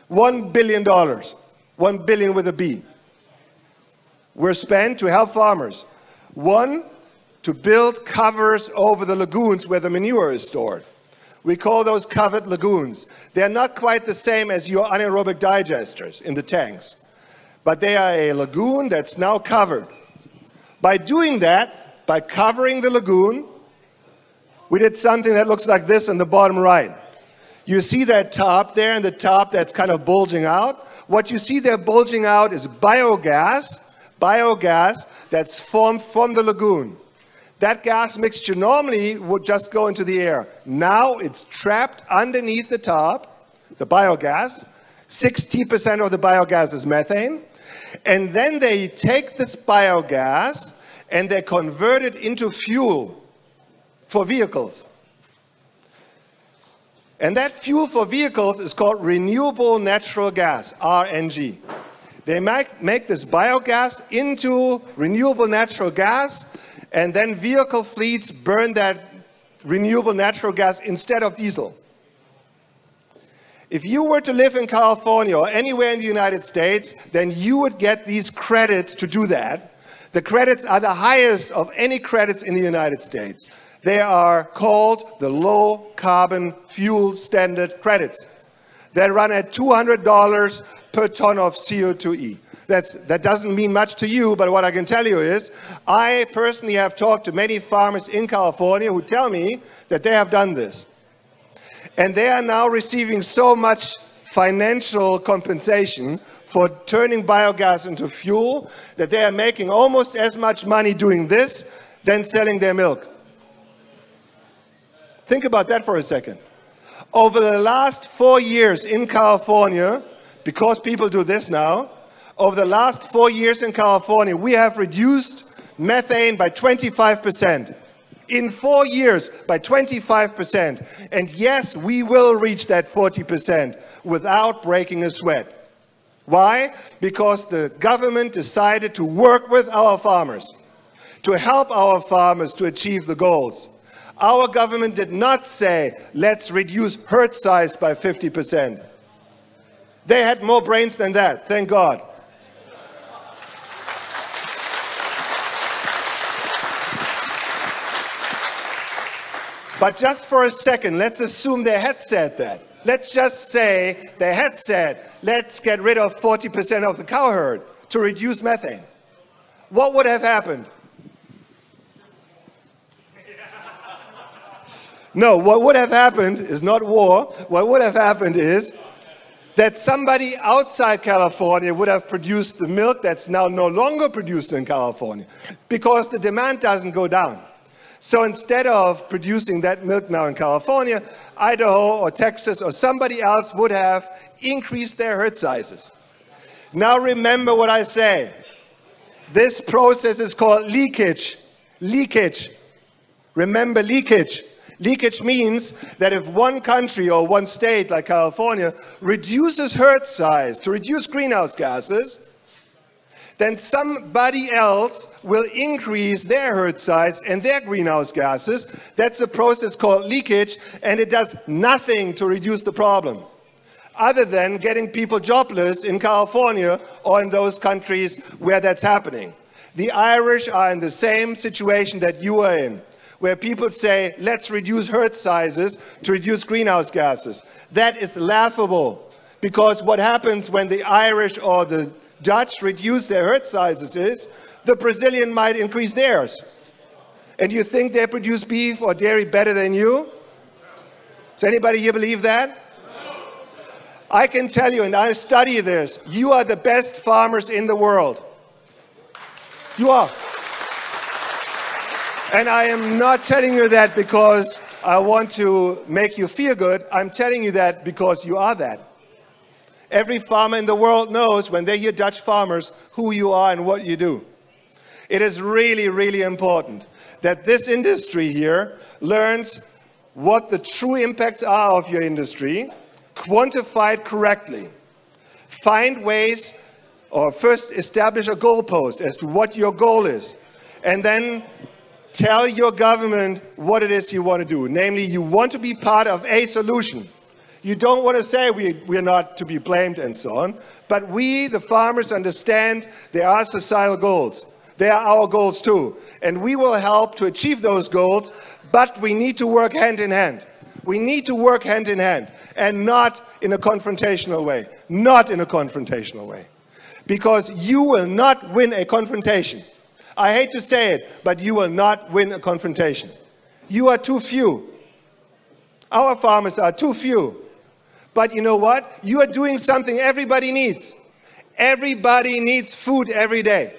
$1 billion, 1 billion with a B, were spent to help farmers. One, to build covers over the lagoons where the manure is stored. We call those covered lagoons. They're not quite the same as your anaerobic digesters in the tanks, but they are a lagoon that's now covered. By doing that, by covering the lagoon, we did something that looks like this in the bottom right. You see that top there, and the top that's kind of bulging out. What you see there bulging out is biogas that's formed from the lagoon. That gas mixture normally would just go into the air. Now it's trapped underneath the top, the biogas. 60% of the biogas is methane. And then they take this biogas and they convert it into fuel for vehicles. And that fuel for vehicles is called renewable natural gas, RNG. They make this biogas into renewable natural gas, and then vehicle fleets burn that renewable natural gas instead of diesel. If you were to live in California or anywhere in the United States, then you would get these credits to do that. The credits are the highest of any credits in the United States. They are called the low carbon fuel standard credits. They run at $200 per ton of CO2e. That doesn't mean much to you, but what I can tell you is, I personally have talked to many farmers in California who tell me that they have done this. And they are now receiving so much financial compensation for turning biogas into fuel that they are making almost as much money doing this than selling their milk. Think about that for a second. Over the last 4 years in California, because people do this now, over the last 4 years in California, we have reduced methane by 25%. In 4 years, by 25%. And yes, we will reach that 40% without breaking a sweat. Why? Because the government decided to work with our farmers, to help our farmers to achieve the goals. Our government did not say, let's reduce herd size by 50%. They had more brains than that, thank God. But just for a second, let's assume they had said that. Let's just say they had said, let's get rid of 40% of the cow herd to reduce methane. What would have happened? No, what would have happened is not war. What would have happened is that somebody outside California would have produced the milk that's now no longer produced in California because the demand doesn't go down. So instead of producing that milk now in California, Idaho or Texas or somebody else would have increased their herd sizes. Now remember what I say. This process is called leakage. Leakage. Remember leakage. Leakage means that if one country or one state like California reduces herd size to reduce greenhouse gases, then somebody else will increase their herd size and their greenhouse gases. That's a process called leakage, and it does nothing to reduce the problem, other than getting people jobless in California or in those countries where that's happening. The Irish are in the same situation that you are in, where people say, let's reduce herd sizes to reduce greenhouse gases. That is laughable, because what happens when the Irish or the Dutch reduce their herd sizes is the Brazilian might increase theirs. And you think they produce beef or dairy better than you? Does anybody here believe that? No. I can tell you, and I study this, you are the best farmers in the world. You are. And I am not telling you that because I want to make you feel good. I'm telling you that because you are that. Every farmer in the world knows when they hear Dutch farmers who you are and what you do. It is really, really important that this industry here learns what the true impacts are of your industry, quantify it correctly, find ways, or first establish a goalpost as to what your goal is, and then tell your government what it is you want to do. Namely, you want to be part of a solution. You don't want to say we're not to be blamed and so on, but we, the farmers, understand there are societal goals. They are our goals too, and we will help to achieve those goals, but we need to work hand in hand. We need to work hand in hand, and not in a confrontational way. Not in a confrontational way. Because you will not win a confrontation. I hate to say it, but you will not win a confrontation. You are too few. Our farmers are too few. But you know what? You are doing something everybody needs. Everybody needs food every day.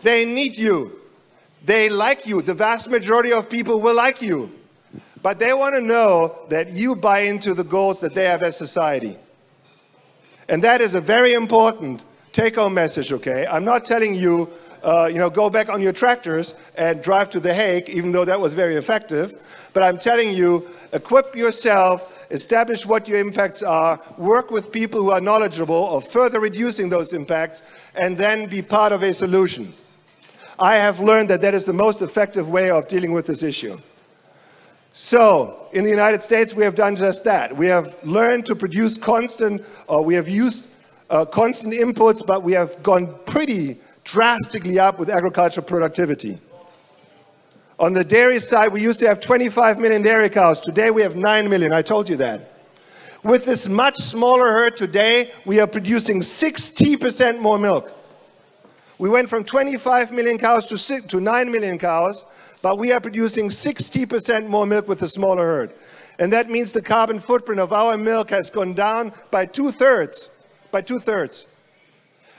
They need you. They like you. The vast majority of people will like you. But they want to know that you buy into the goals that they have as society. And that is a very important take-home message, okay? I'm not telling you, go back on your tractors and drive to The Hague, even though that was very effective. But I'm telling you, equip yourself, establish what your impacts are, work with people who are knowledgeable of further reducing those impacts, and then be part of a solution. I have learned that that is the most effective way of dealing with this issue. So, in the United States, we have done just that. We have learned to produce constant, or we have used constant inputs, but we have gone pretty drastically up with agricultural productivity. On the dairy side, we used to have 25 million dairy cows. Today, we have 9 million. I told you that. With this much smaller herd today, we are producing 60% more milk. We went from 25 million cows to 9 million cows, but we are producing 60% more milk with a smaller herd. And that means the carbon footprint of our milk has gone down by 2/3. By 2/3.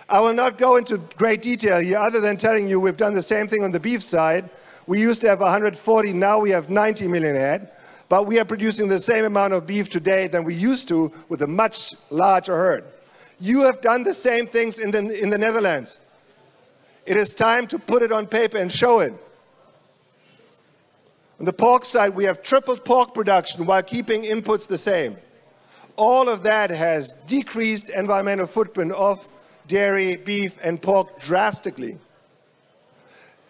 I will not go into great detail here other than telling you we've done the same thing on the beef side. We used to have 140, now we have 90 million head. But we are producing the same amount of beef today than we used to with a much larger herd. You have done the same things in the Netherlands. It is time to put it on paper and show it. On the pork side, we have tripled pork production while keeping inputs the same. All of that has decreased environmental footprint of dairy, beef, and pork drastically.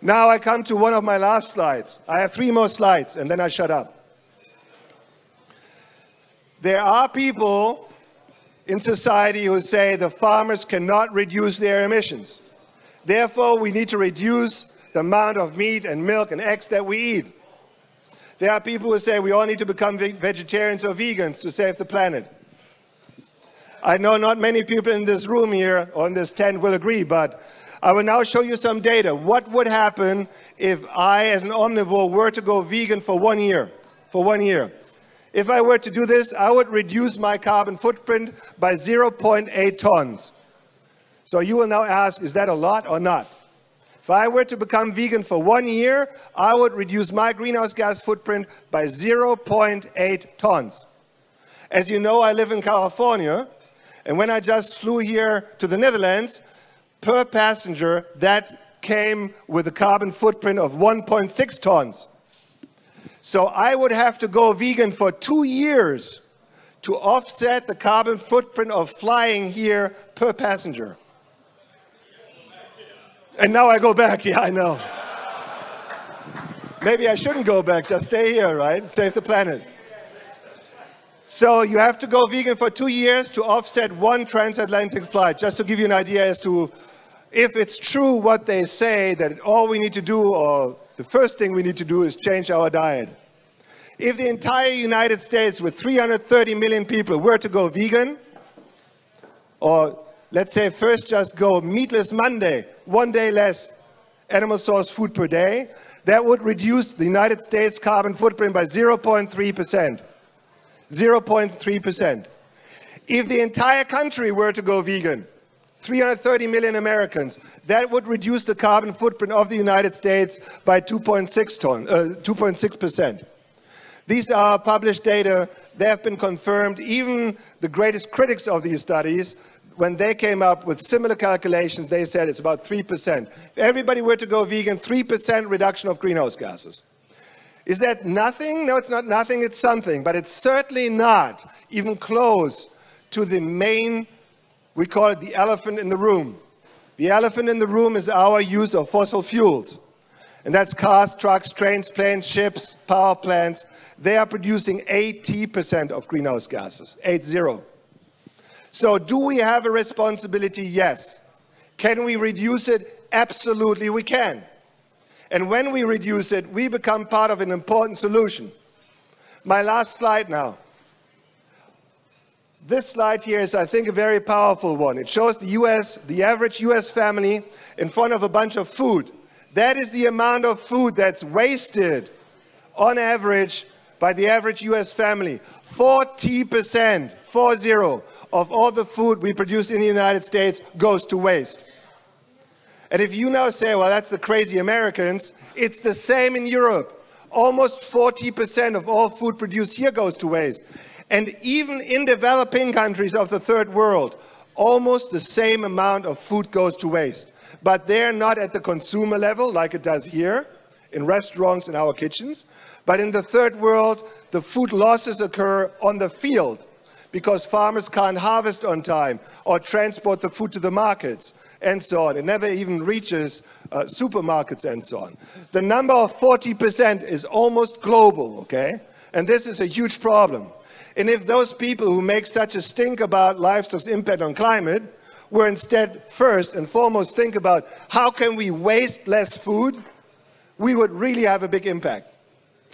Now I come to one of my last slides. I have 3 more slides, and then I shut up. There are people in society who say the farmers cannot reduce their emissions. Therefore, we need to reduce the amount of meat and milk and eggs that we eat. There are people who say we all need to become vegetarians or vegans to save the planet. I know not many people in this room here or in this tent will agree, but I will now show you some data. What would happen if I, as an omnivore, were to go vegan for 1 year? For 1 year. If I were to do this, I would reduce my carbon footprint by 0.8 tons. So you will now ask, is that a lot or not? If I were to become vegan for 1 year, I would reduce my greenhouse gas footprint by 0.8 tons. As you know, I live in California, and when I just flew here to the Netherlands, per passenger, that came with a carbon footprint of 1.6 tons. So I would have to go vegan for 2 years to offset the carbon footprint of flying here per passenger. And now I go back, yeah, I know. Maybe I shouldn't go back, just stay here, right? Save the planet. So you have to go vegan for 2 years to offset 1 transatlantic flight, just to give you an idea as to if it's true what they say, that all we need to do, or the first thing we need to do is change our diet. If the entire United States with 330 million people were to go vegan, or let's say first just go meatless Monday, 1 day less animal source food per day, that would reduce the United States carbon footprint by 0.3%. 0.3%. If the entire country were to go vegan, 330 million Americans, that would reduce the carbon footprint of the United States by 2.6%. These are published data. They have been confirmed. Even the greatest critics of these studies, when they came up with similar calculations, they said it's about 3%. If everybody were to go vegan, 3% reduction of greenhouse gases. Is that nothing? No, it's not nothing, it's something. But it's certainly not even close to the main, we call it the elephant in the room. The elephant in the room is our use of fossil fuels. And that's cars, trucks, trains, planes, ships, power plants. They are producing 80% of greenhouse gases, 80. So do we have a responsibility? Yes. Can we reduce it? Absolutely we can. And when we reduce it, we become part of an important solution. My last slide now. This slide here is, I think, a very powerful one. It shows the average US family in front of a bunch of food. That is the amount of food that's wasted on average by the average US family. 40%, 40, of all the food we produce in the United States goes to waste. And if you now say, well, that's the crazy Americans, it's the same in Europe. Almost 40% of all food produced here goes to waste. And even in developing countries of the third world, almost the same amount of food goes to waste. But they're not at the consumer level like it does here, in restaurants, in our kitchens. But in the third world, the food losses occur on the field because farmers can't harvest on time or transport the food to the markets and so on. It never even reaches supermarkets and so on. The number of 40% is almost global, okay? And this is a huge problem. And if those people who make such a stink about livestock's impact on climate were instead first and foremost think about how can we waste less food, we would really have a big impact.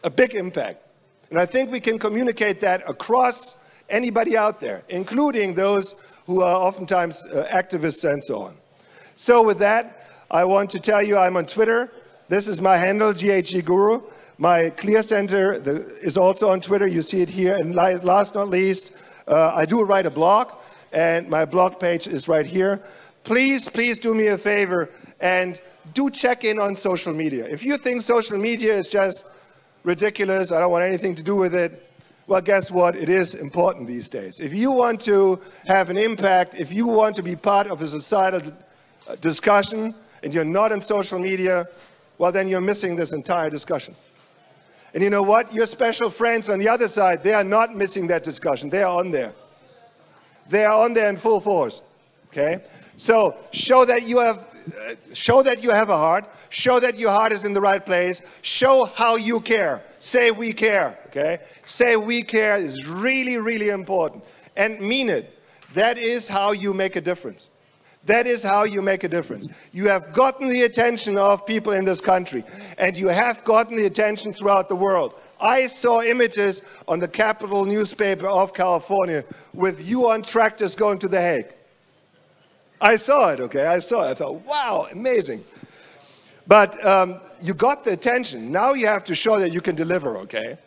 A big impact. And I think we can communicate that across anybody out there, including those who are oftentimes activists and so on. So with that, I want to tell you I'm on Twitter. This is my handle, GHG Guru. My Clear Center is also on Twitter. You see it here. And last not least, I do write a blog, and my blog page is right here. Please, please do me a favor and do check in on social media. If you think social media is just ridiculous, I don't want anything to do with it, well, guess what? It is important these days. If you want to have an impact, if you want to be part of a societal discussion, and you're not on social media, well, then you're missing this entire discussion. And you know what? Your special friends on the other side, they are not missing that discussion. They are on there. They are on there in full force. Okay? So show that you have a heart. Show that your heart is in the right place. Show how you care. Say we care. Okay? Say we care is really, really important. And mean it. That is how you make a difference. That is how you make a difference. You have gotten the attention of people in this country, and you have gotten the attention throughout the world. I saw images on the Capital newspaper of California with you on tractors going to The Hague. I saw it, okay? I saw it. I thought, wow, amazing. But you got the attention. Now you have to show that you can deliver, okay?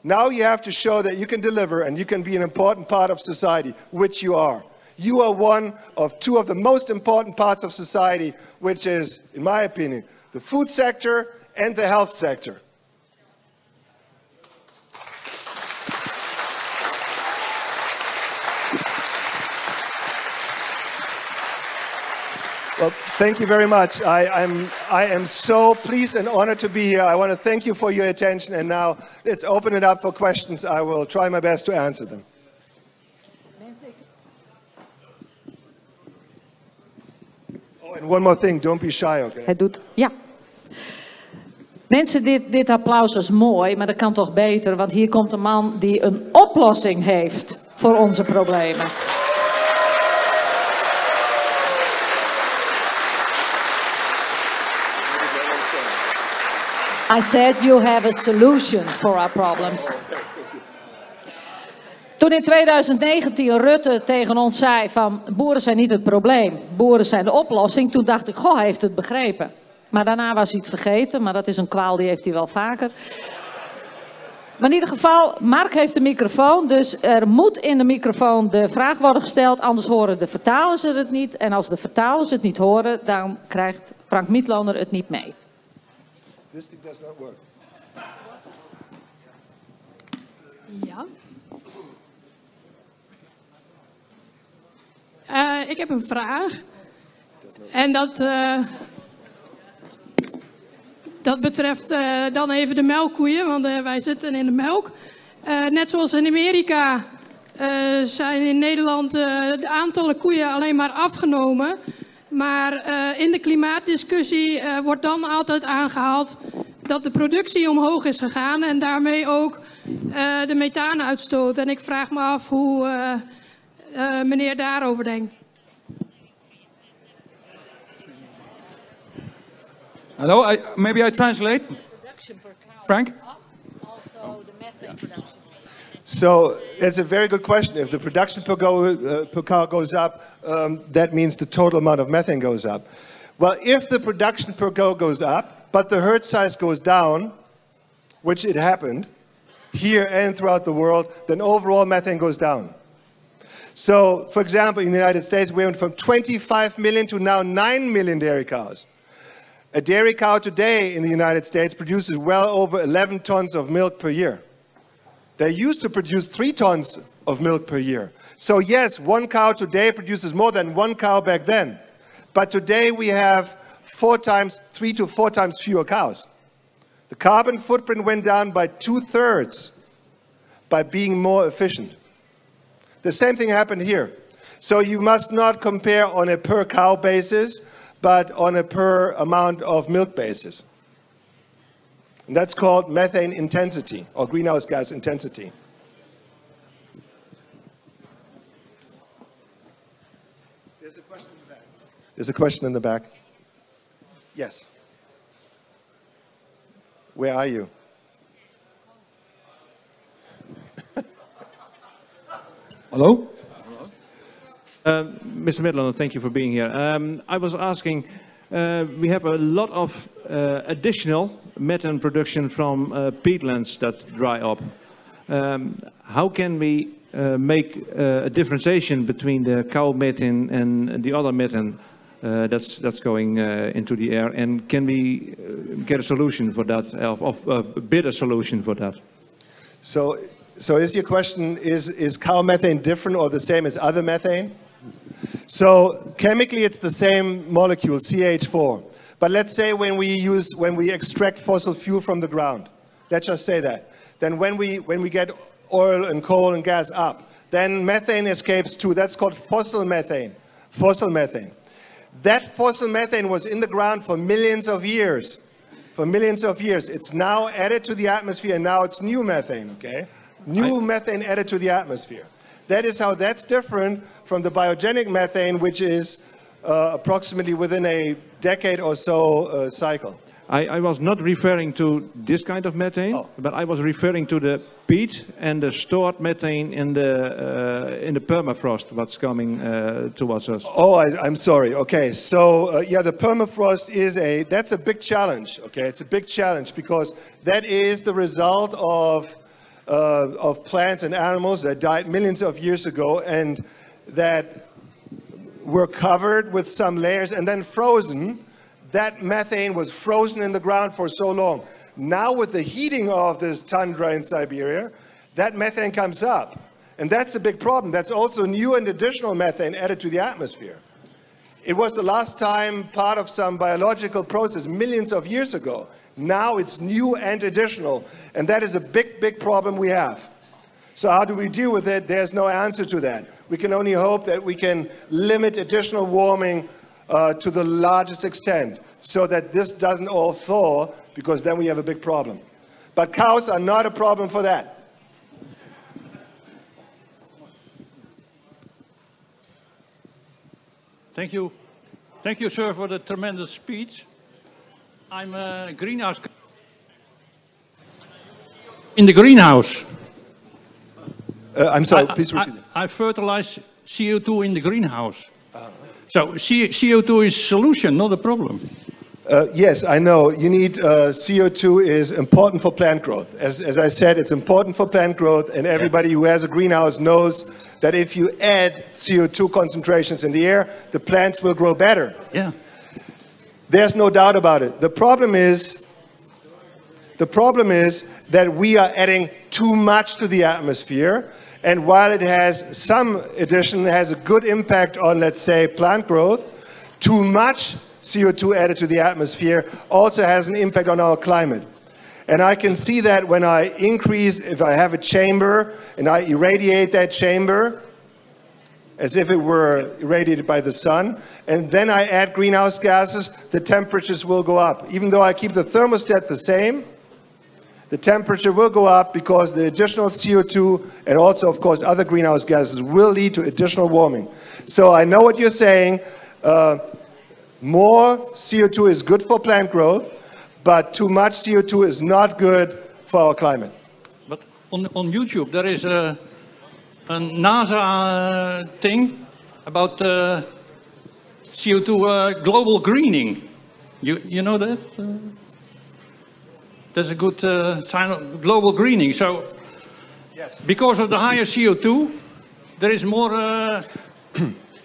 Now you have to show that you can deliver and you can be an important part of society, which you are. You are one of two of the most important parts of society, which is, in my opinion, the food sector and the health sector. Well, thank you very much. I am so pleased and honored to be here. I want to thank you for your attention, and now let's open it up for questions. I will try my best to answer them. And one more thing, don't be shy, okay? Het doet, ja. Mensen, dit applaus was mooi, maar dat kan toch beter, want hier komt een man die een oplossing heeft voor onze problemen. I said you have a solution for our problems. Toen in 2019 Rutte tegen ons zei van boeren zijn niet het probleem, boeren zijn de oplossing. Toen dacht ik, goh, hij heeft het begrepen. Maar daarna was hij het vergeten, maar dat is een kwaal die heeft hij wel vaker. Maar in ieder geval, Mark heeft de microfoon, dus er moet in de microfoon de vraag worden gesteld, anders horen de vertalers het niet. En als de vertalers het niet horen, dan krijgt Frank Mitloehner het niet mee. This thing does not work. Ja. Ik heb een vraag. En dat betreft dan even de melkkoeien, want wij zitten in de melk. Net zoals in Amerika zijn in Nederland de aantallen koeien alleen maar afgenomen. Maar in de klimaatdiscussie wordt dan altijd aangehaald dat de productie omhoog is gegaan en daarmee ook de methaanuitstoot. En ik vraag me af hoe meneer daarover denkt. Hello, maybe I translate. Frank? Also the methane production. So it's a very good question. If the production per cow goes up, that means the total amount of methane goes up. Well, if the production per cow goes up, but the herd size goes down, which it happened here and throughout the world, then overall methane goes down. So, for example, in the United States, we went from 25 million to now 9 million dairy cows. A dairy cow today in the United States produces well over 11 tons of milk per year. They used to produce 3 tons of milk per year. So yes, one cow today produces more than one cow back then. But today we have 3 to 4 times fewer cows. The carbon footprint went down by 2/3 by being more efficient. The same thing happened here. So you must not compare on a per cow basis, but on a per amount of milk basis. And that's called methane intensity, or greenhouse gas intensity. There's a question in the back. There's a question in the back. Yes. Where are you? Mr. Mitloehner, thank you for being here. I was asking, we have a lot of additional methane production from peatlands that dry up. How can we make a differentiation between the cow methane and the other methane that's going into the air, and can we get a solution for that, a better solution for that? So is your question, is cow methane different or the same as other methane? So chemically it's the same molecule, CH4. But let's say when we extract fossil fuel from the ground, let's just say that, then when we get oil and coal and gas up, then methane escapes too. That's called fossil methane. Fossil methane. That fossil methane was in the ground for millions of years. For millions of years. It's now added to the atmosphere, and now it's new methane, okay? New methane added to the atmosphere. That is how that's different from the biogenic methane, which is approximately within a decade or so cycle. I was not referring to this kind of methane, but I was referring to the peat and the stored methane in the permafrost what's coming towards us. Oh, I'm sorry. Okay, so yeah, the permafrost that's a big challenge. Okay, it's a big challenge because that is the result of plants and animals that died millions of years ago and that were covered with some layers and then frozen. That methane was frozen in the ground for so long. Now with the heating of this tundra in Siberia, that methane comes up. And that's a big problem. That's also new and additional methane added to the atmosphere. It was the last time part of some biological process millions of years ago. Now it's new and additional. And that is a big, big problem we have. So how do we deal with it? There's no answer to that. We can only hope that we can limit additional warming to the largest extent, so that this doesn't all thaw, because then we have a big problem. But cows are not a problem for that. Thank you. Thank you, sir, for the tremendous speech. I'm a greenhouse. In the greenhouse. I'm sorry, please repeat it. I fertilize CO2 in the greenhouse. So CO2 is solution, not a problem. Yes, I know. You need CO2 is important for plant growth. As I said, it's important for plant growth, and everybody who has a greenhouse knows that if you add CO2 concentrations in the air, the plants will grow better. Yeah. There's no doubt about it. The problem is that we are adding too much to the atmosphere. And while it has some addition, it has a good impact on, let's say, plant growth, too much CO2 added to the atmosphere also has an impact on our climate. And I can see that when I increase, if I have a chamber and I irradiate that chamber as if it were irradiated by the sun, and then I add greenhouse gases, the temperatures will go up. Even though I keep the thermostat the same, the temperature will go up because the additional CO2 and also, of course, other greenhouse gases will lead to additional warming. So I know what you're saying. More CO2 is good for plant growth, but too much CO2 is not good for our climate. But on YouTube there is a NASA thing about CO2 global greening. You know that? That's a good sign of global greening. So, yes, because of the higher CO2, there is more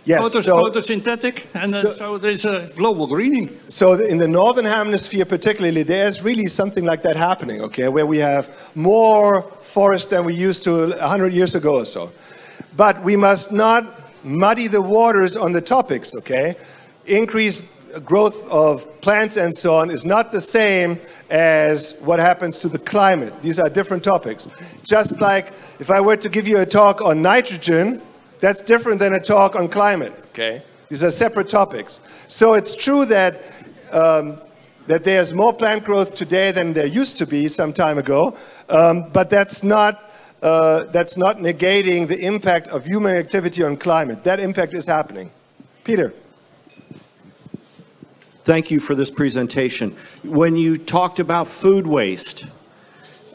yes, photosynthetic, and so there is a global greening. So in the northern hemisphere particularly, there's really something like that happening, okay, where we have more forest than we used to 100 years ago or so. But we must not muddy the waters on the topics, okay? Increased growth of plants and so on is not the same as what happens to the climate. These are different topics. Just like if I were to give you a talk on nitrogen, that's different than a talk on climate, okay? These are separate topics. So it's true that that there's more plant growth today than there used to be some time ago, but that's not negating the impact of human activity on climate. That impact is happening. Peter. Thank you for this presentation. When you talked about food waste,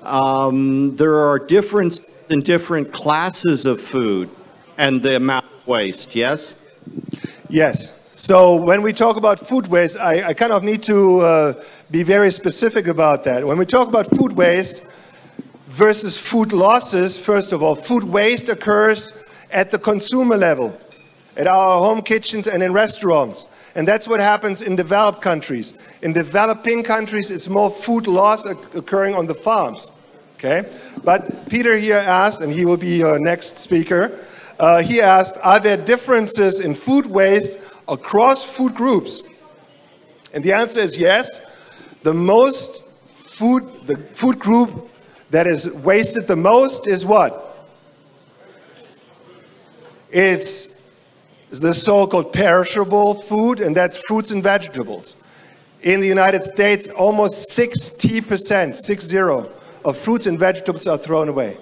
there are differences in different classes of food and the amount of waste, yes? Yes. So when we talk about food waste, I kind of need to be very specific about that. When we talk about food waste versus food losses, first of all, food waste occurs at the consumer level, at our home kitchens and in restaurants. And that's what happens in developed countries. In developing countries, it's more food loss occurring on the farms. Okay? But Peter here asked, and he will be our next speaker, he asked, are there differences in food waste across food groups? And the answer is yes. The food group that is wasted the most is what? It's the so-called perishable food, and that's fruits and vegetables. In the United States, almost 60%, 60, of fruits and vegetables are thrown away.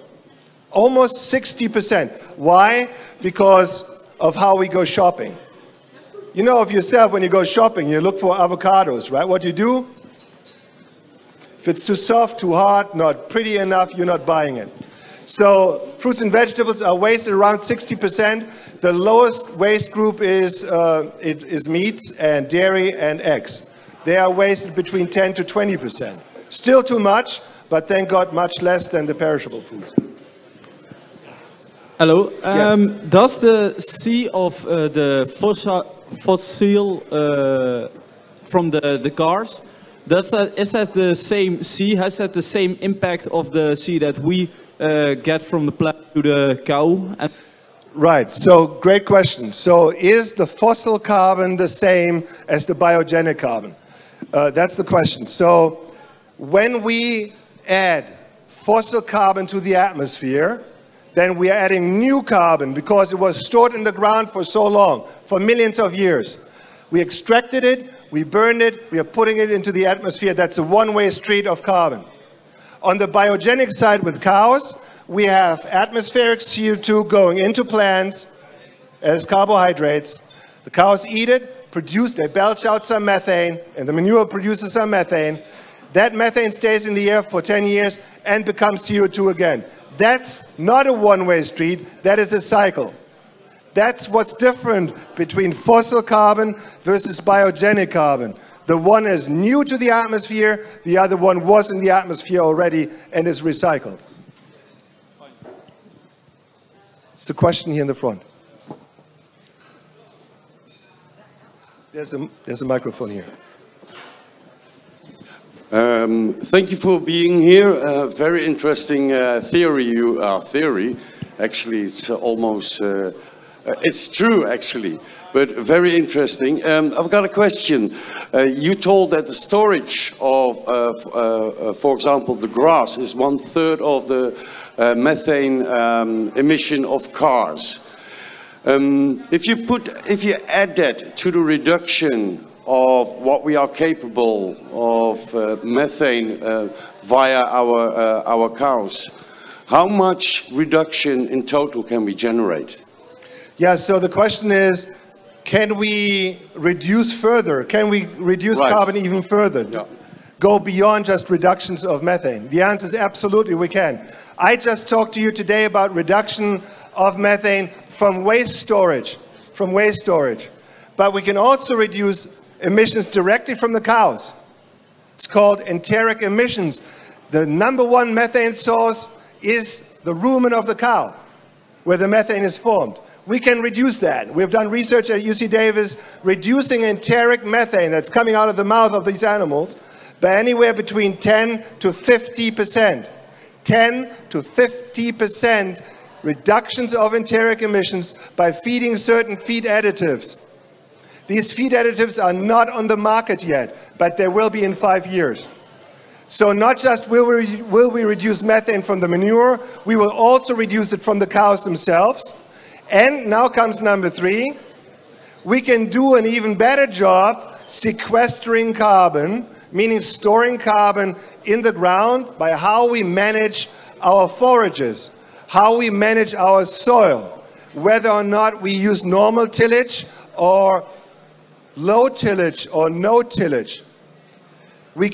Almost 60%. Why? Because of how we go shopping. You know of yourself, when you go shopping, you look for avocados, right? What do you do? If it's too soft, too hard, not pretty enough, you're not buying it. So fruits and vegetables are wasted around 60%. The lowest waste group is meats and dairy and eggs. They are wasted between 10 to 20%. Still too much, but thank God much less than the perishable foods. Hello. Yes. Does the sea of the fossil from the cars, is that the same sea? Has that the same impact of the sea that we get from the plant to the cow? Right, so great question. So is the fossil carbon the same as the biogenic carbon? That's the question. So when we add fossil carbon to the atmosphere, then we are adding new carbon because it was stored in the ground for so long, for millions of years. We extracted it, we burned it, we are putting it into the atmosphere. That's a one-way street of carbon. On the biogenic side with cows, we have atmospheric CO2 going into plants as carbohydrates. The cows eat it, they belch out some methane, and the manure produces some methane. That methane stays in the air for 10 years and becomes CO2 again. That's not a one-way street, that is a cycle. That's what's different between fossil carbon versus biogenic carbon. The one is new to the atmosphere, the other one was in the atmosphere already and is recycled. It's a question here in the front. There's a microphone here. Thank you for being here. Very interesting theory. Actually, it's almost, it's true actually, but very interesting. I've got a question. You told that the storage of, for example, the grass is 1/3 of the methane emission of cars. If you add that to the reduction of what we are capable of methane via our cows, how much reduction in total can we generate? Yeah, so the question is, can we reduce further? Can we reduce carbon even further? Yeah. Go beyond just reductions of methane? The answer is absolutely we can. I just talked to you today about reduction of methane from waste storage. But we can also reduce emissions directly from the cows. It's called enteric emissions. The #1 methane source is the rumen of the cow, where the methane is formed. We can reduce that. We've done research at UC Davis reducing enteric methane that's coming out of the mouth of these animals by anywhere between 10 to 50%. 10 to 50% reductions of enteric emissions by feeding certain feed additives. These feed additives are not on the market yet, but they will be in 5 years. So not just will we reduce methane from the manure, we will also reduce it from the cows themselves. And now comes #3. We can do an even better job sequestering carbon, meaning storing carbon in the ground by how we manage our forages, how we manage our soil, whether or not we use normal tillage or low tillage or no tillage. We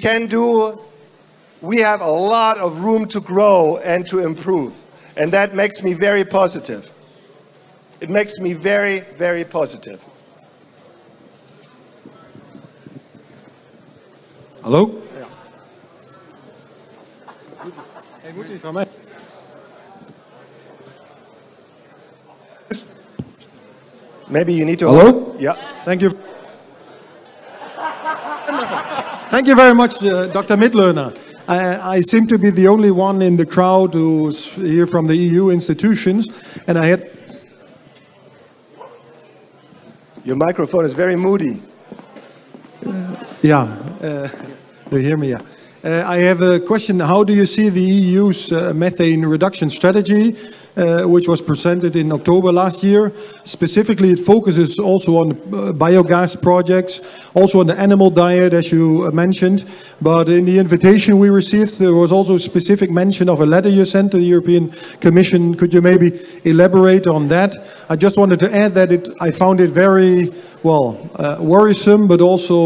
have a lot of room to grow and to improve. And that makes me very positive. It makes me very, very positive. Hallo? Maybe you need to... Hello? Yeah. Thank you. Thank you very much, Dr. Mitloehner. I seem to be the only one in the crowd who's here from the EU institutions, and I had... Your microphone is very moody. Yeah, you hear me? Yeah. I have a question. How do you see the EU's methane reduction strategy, which was presented in October last year? Specifically, it focuses also on biogas projects, also on the animal diet, as you mentioned. But in the invitation we received, there was also a specific mention of a letter you sent to the European Commission. Could you maybe elaborate on that? I just wanted to add that I found it very... worrisome, but also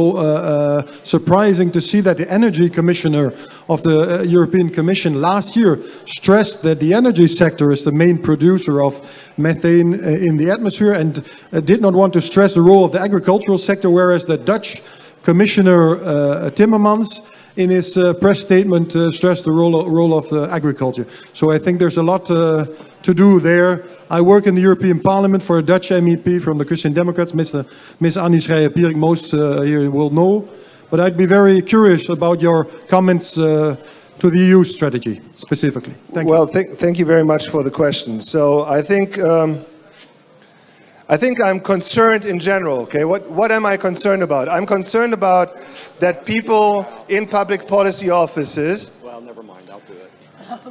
surprising to see that the Energy Commissioner of the European Commission last year stressed that the energy sector is the main producer of methane in the atmosphere and did not want to stress the role of the agricultural sector, whereas the Dutch Commissioner Timmermans in his press statement stressed the role of agriculture. So I think there's a lot to do there. I work in the European Parliament for a Dutch MEP from the Christian Democrats, Ms. Annie Schreier-Pierik, most here will know. But I'd be very curious about your comments to the EU strategy, specifically. Thank you. Well, thank you very much for the question. So I think I'm concerned in general, okay? What am I concerned about? I'm concerned about that people in public policy offices... Well, never mind, I'll do it.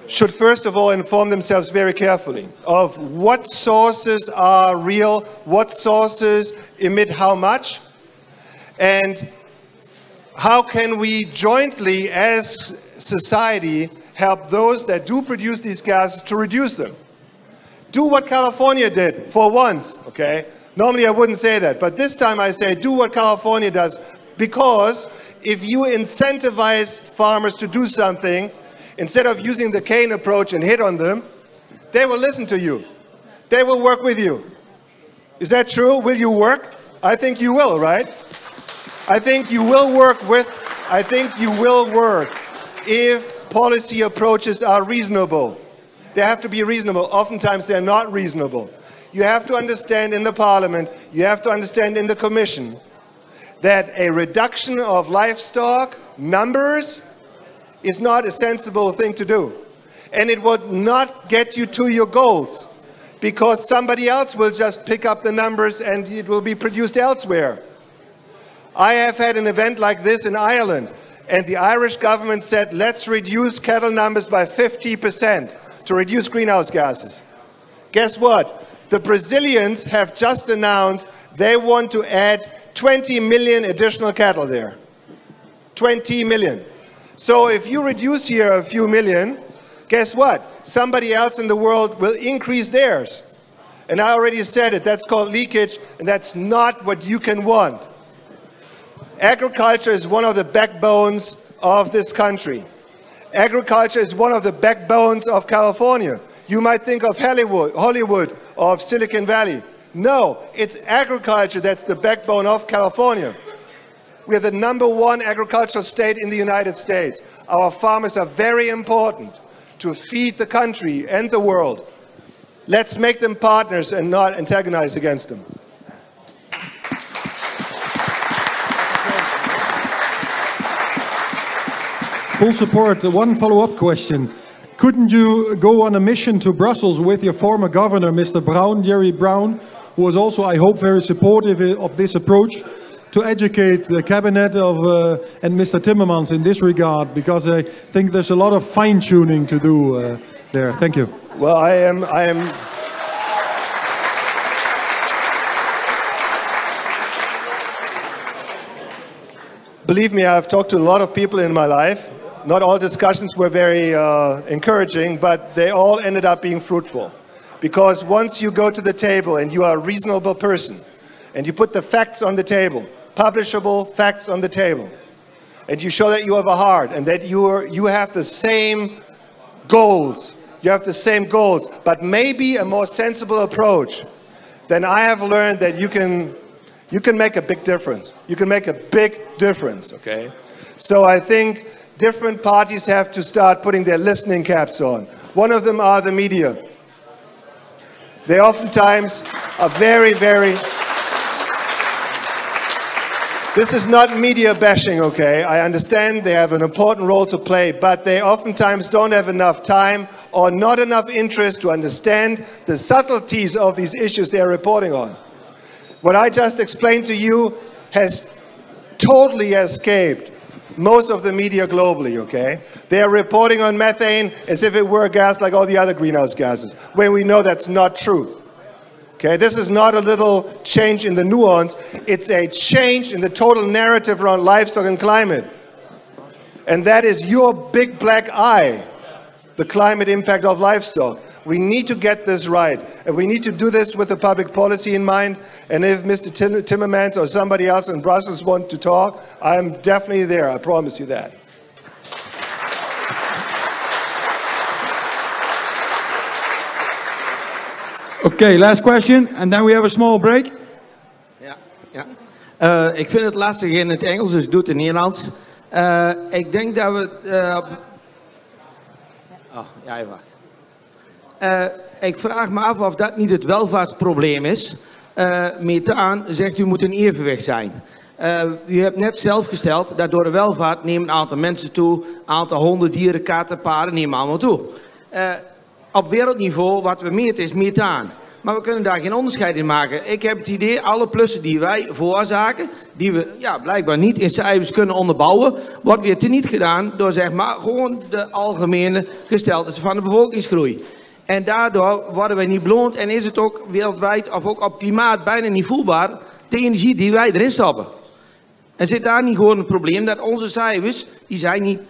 ...should first of all inform themselves very carefully of what sources are real, what sources emit how much, and how can we jointly as society help those that do produce these gases to reduce them. Do what California did for once, okay? Normally I wouldn't say that, but this time I say do what California does, because if you incentivize farmers to do something, instead of using the cane approach and hit on them, they will listen to you. They will work with you. Is that true? Will you work? I think you will, right? I think you will work if policy approaches are reasonable. They have to be reasonable. Oftentimes they're not reasonable. You have to understand in the Parliament, you have to understand in the Commission, that a reduction of livestock numbers is not a sensible thing to do. And it would not get you to your goals, because somebody else will just pick up the numbers and it will be produced elsewhere. I have had an event like this in Ireland, and the Irish government said, let's reduce cattle numbers by 50% to reduce greenhouse gases. Guess what? The Brazilians have just announced they want to add 20 million additional cattle there. 20 million. So if you reduce here a few million, guess what? Somebody else in the world will increase theirs. And I already said it, that's called leakage, and that's not what you can want. Agriculture is one of the backbones of this country. Agriculture is one of the backbones of California. You might think of Hollywood, or of Silicon Valley. No, it's agriculture that's the backbone of California. We are the #1 agricultural state in the United States. Our farmers are very important to feed the country and the world. Let's make them partners and not antagonize against them. Full support. One follow-up question. Couldn't you go on a mission to Brussels with your former governor, Mr. Brown, Jerry Brown, who was also, I hope, very supportive of this approach, to educate the cabinet and Mr. Timmermans in this regard? Because I think there's a lot of fine-tuning to do there. Thank you. Well, I am. Believe me, I've talked to a lot of people in my life. Not all discussions were very encouraging, but they all ended up being fruitful. Because once you go to the table and you are a reasonable person, and you put the facts on the table, publishable facts on the table, and you show that you have a heart and that you have the same goals, but maybe a more sensible approach, then I have learned that you can make a big difference. You can make a big difference, okay? So I think different parties have to start putting their listening caps on. One of them are the media. They oftentimes are very, very... This is not media bashing, okay? I understand they have an important role to play, but they oftentimes don't have enough time or not enough interest to understand the subtleties of these issues they're reporting on. What I just explained to you has totally escaped most of the media globally, okay? They're reporting on methane as if it were a gas like all the other greenhouse gases, when we know that's not true. Okay, this is not a little change in the nuance, it's a change in the total narrative around livestock and climate. And that is your big black eye, the climate impact of livestock. We need to get this right, and we need to do this with the public policy in mind. And if Mr. Timmermans or somebody else in Brussels want to talk, I'm definitely there, I promise you that. Okay, last question, and then we have a small break. Ja. Ik vind het lastig in het Engels, dus ik doe het in het Nederlands. Ik denk dat we... Oh, ja, je wacht. Ik vraag me af of dat niet het welvaartsprobleem is. Methaan zegt u moet een evenwicht zijn. U hebt net zelf gesteld dat door de welvaart neemt een aantal mensen toe, aantal honden, dieren, katten, paarden nemen allemaal toe. Op wereldniveau wat we meten is methaan. Maar we kunnen daar geen onderscheid in maken. Ik heb het idee, alle plussen die wij veroorzaken, die we blijkbaar niet in cijfers kunnen onderbouwen, wordt weer teniet gedaan door zeg maar gewoon de algemene gesteldheid van de bevolkingsgroei. En daardoor worden wij niet beloond en is het ook wereldwijd of ook op klimaat bijna niet voelbaar de energie die wij erin stoppen. En zit daar niet gewoon een probleem dat onze cijfers, die zijn niet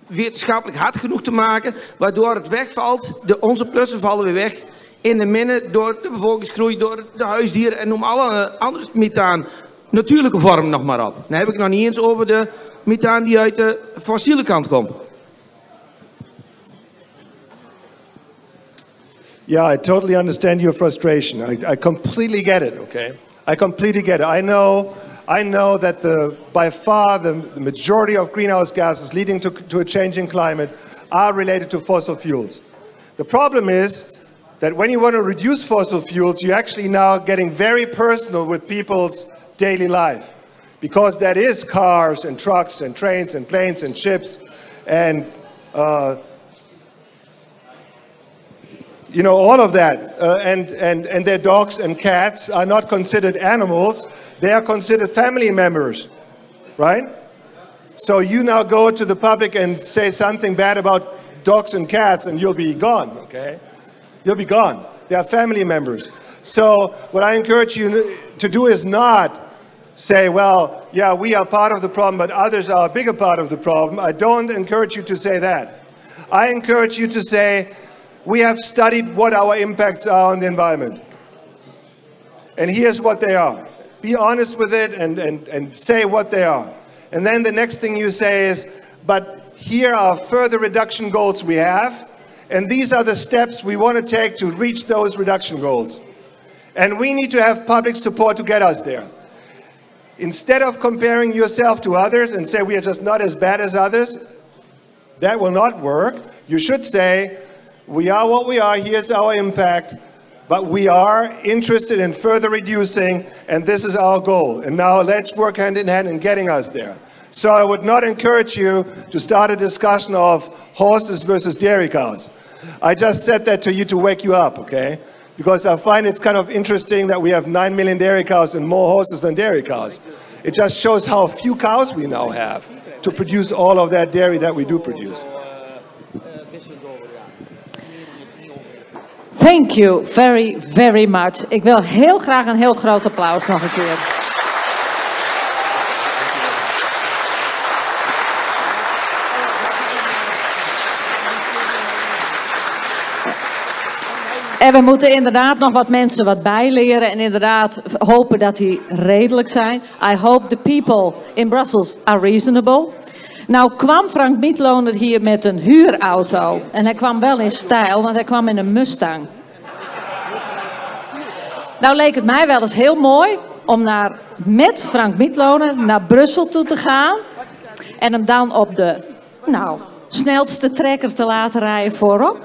wetenschappelijk hard genoeg te maken, waardoor het wegvalt, onze plussen vallen weer weg in de minnen door de bevolkingsgroei, door de huisdieren en noem alle andere methaan, natuurlijke vormen nog maar op. Dan heb ik nog niet eens over de methaan die uit de fossiele kant komt. Yeah, I totally understand your frustration. I completely get it, okay? I completely get it. I know that by far the majority of greenhouse gases leading to a changing climate are related to fossil fuels. The problem is that when you want to reduce fossil fuels, you're actually now getting very personal with people's daily life. Because that is cars and trucks and trains and planes and ships and you know, all of that, and their dogs and cats are not considered animals, they are considered family members, right? So you now go to the public and say something bad about dogs and cats and you'll be gone, okay? You'll be gone. They are family members. So what I encourage you to do is not say, well, yeah, we are part of the problem, but others are a bigger part of the problem. I don't encourage you to say that. I encourage you to say, we have studied what our impacts are on the environment. And here's what they are. Be honest with it and say what they are. And then the next thing you say is, but here are further reduction goals we have, and these are the steps we want to take to reach those reduction goals. And we need to have public support to get us there. Instead of comparing yourself to others and say we are just not as bad as others, that will not work. You should say, we are what we are, here's our impact, but we are interested in further reducing, and this is our goal. And now let's work hand in hand in getting us there. So I would not encourage you to start a discussion of horses versus dairy cows. I just said that to you to wake you up, okay? Because I find it's kind of interesting that we have 9 million dairy cows and more horses than dairy cows. It just shows how few cows we now have to produce all of that dairy that we do produce. Thank you very, very much. Ik wil heel graag een heel groot applaus nog een keer. En we moeten inderdaad nog wat mensen wat bijleren en inderdaad hopen dat die redelijk zijn. I hope the people in Brussels are reasonable. Nou kwam Frank Mitloehner hier met een huurauto. En hij kwam wel in stijl, want hij kwam in een Mustang. Nou leek het mij wel eens heel mooi om met Frank Mitloehner naar Brussel toe te gaan. En hem dan op de snelste trekker te laten rijden voorop.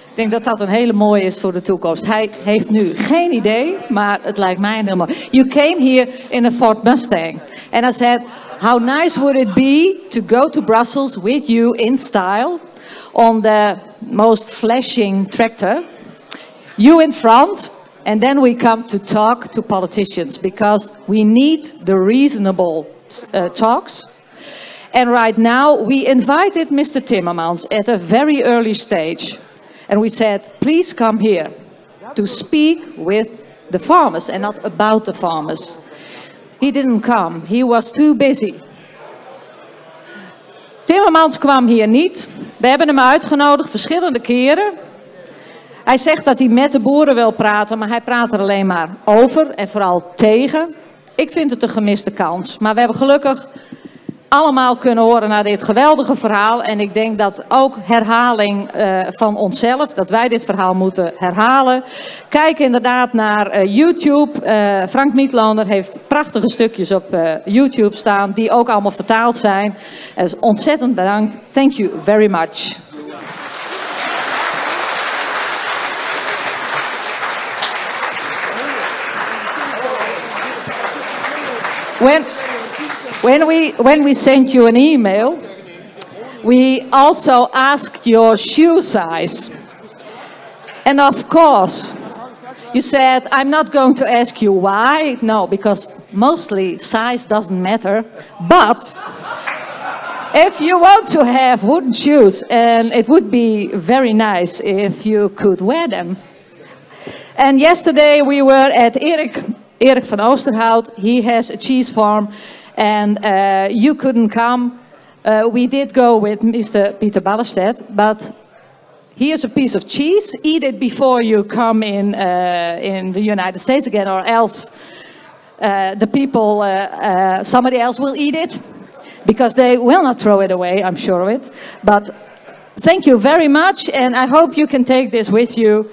Ik denk dat dat een hele mooie is voor de toekomst. Hij heeft nu geen idee, maar het lijkt mij een heel mooi. You came here in a Ford Mustang. And I said, how nice would it be to go to Brussels with you in style on the most flashing tractor. You in front, and then we come to talk to politicians because we need the reasonable talks. And right now we invited Mr. Timmermans at a very early stage. And we said, please come here to speak with the farmers and not about the farmers. He didn't come. He was too busy. Timmermans kwam hier niet. We hebben hem uitgenodigd verschillende keren. Hij zegt dat hij met de boeren wil praten, maar hij praat er alleen maar over en vooral tegen. Ik vind het een gemiste kans. Maar we hebben gelukkig allemaal kunnen horen naar dit geweldige verhaal. En ik denk dat ook herhaling van onszelf, dat wij dit verhaal moeten herhalen. Kijk inderdaad naar YouTube. Frank Mitloehner heeft prachtige stukjes op YouTube staan, die ook allemaal vertaald zijn. Dus ontzettend bedankt. Thank you very much. When we sent you an email, we also asked your shoe size. And of course, you said, I'm not going to ask you why. No, because mostly size doesn't matter. But if you want to have wooden shoes, and it would be very nice if you could wear them. And yesterday we were at Erik van Oosterhout. He has a cheese farm. And you couldn't come. We did go with Mr. Peter Ballerstedt, but here's a piece of cheese. Eat it before you come in the United States again, or else the people, somebody else will eat it, because they will not throw it away, I'm sure of it. But thank you very much, and I hope you can take this with you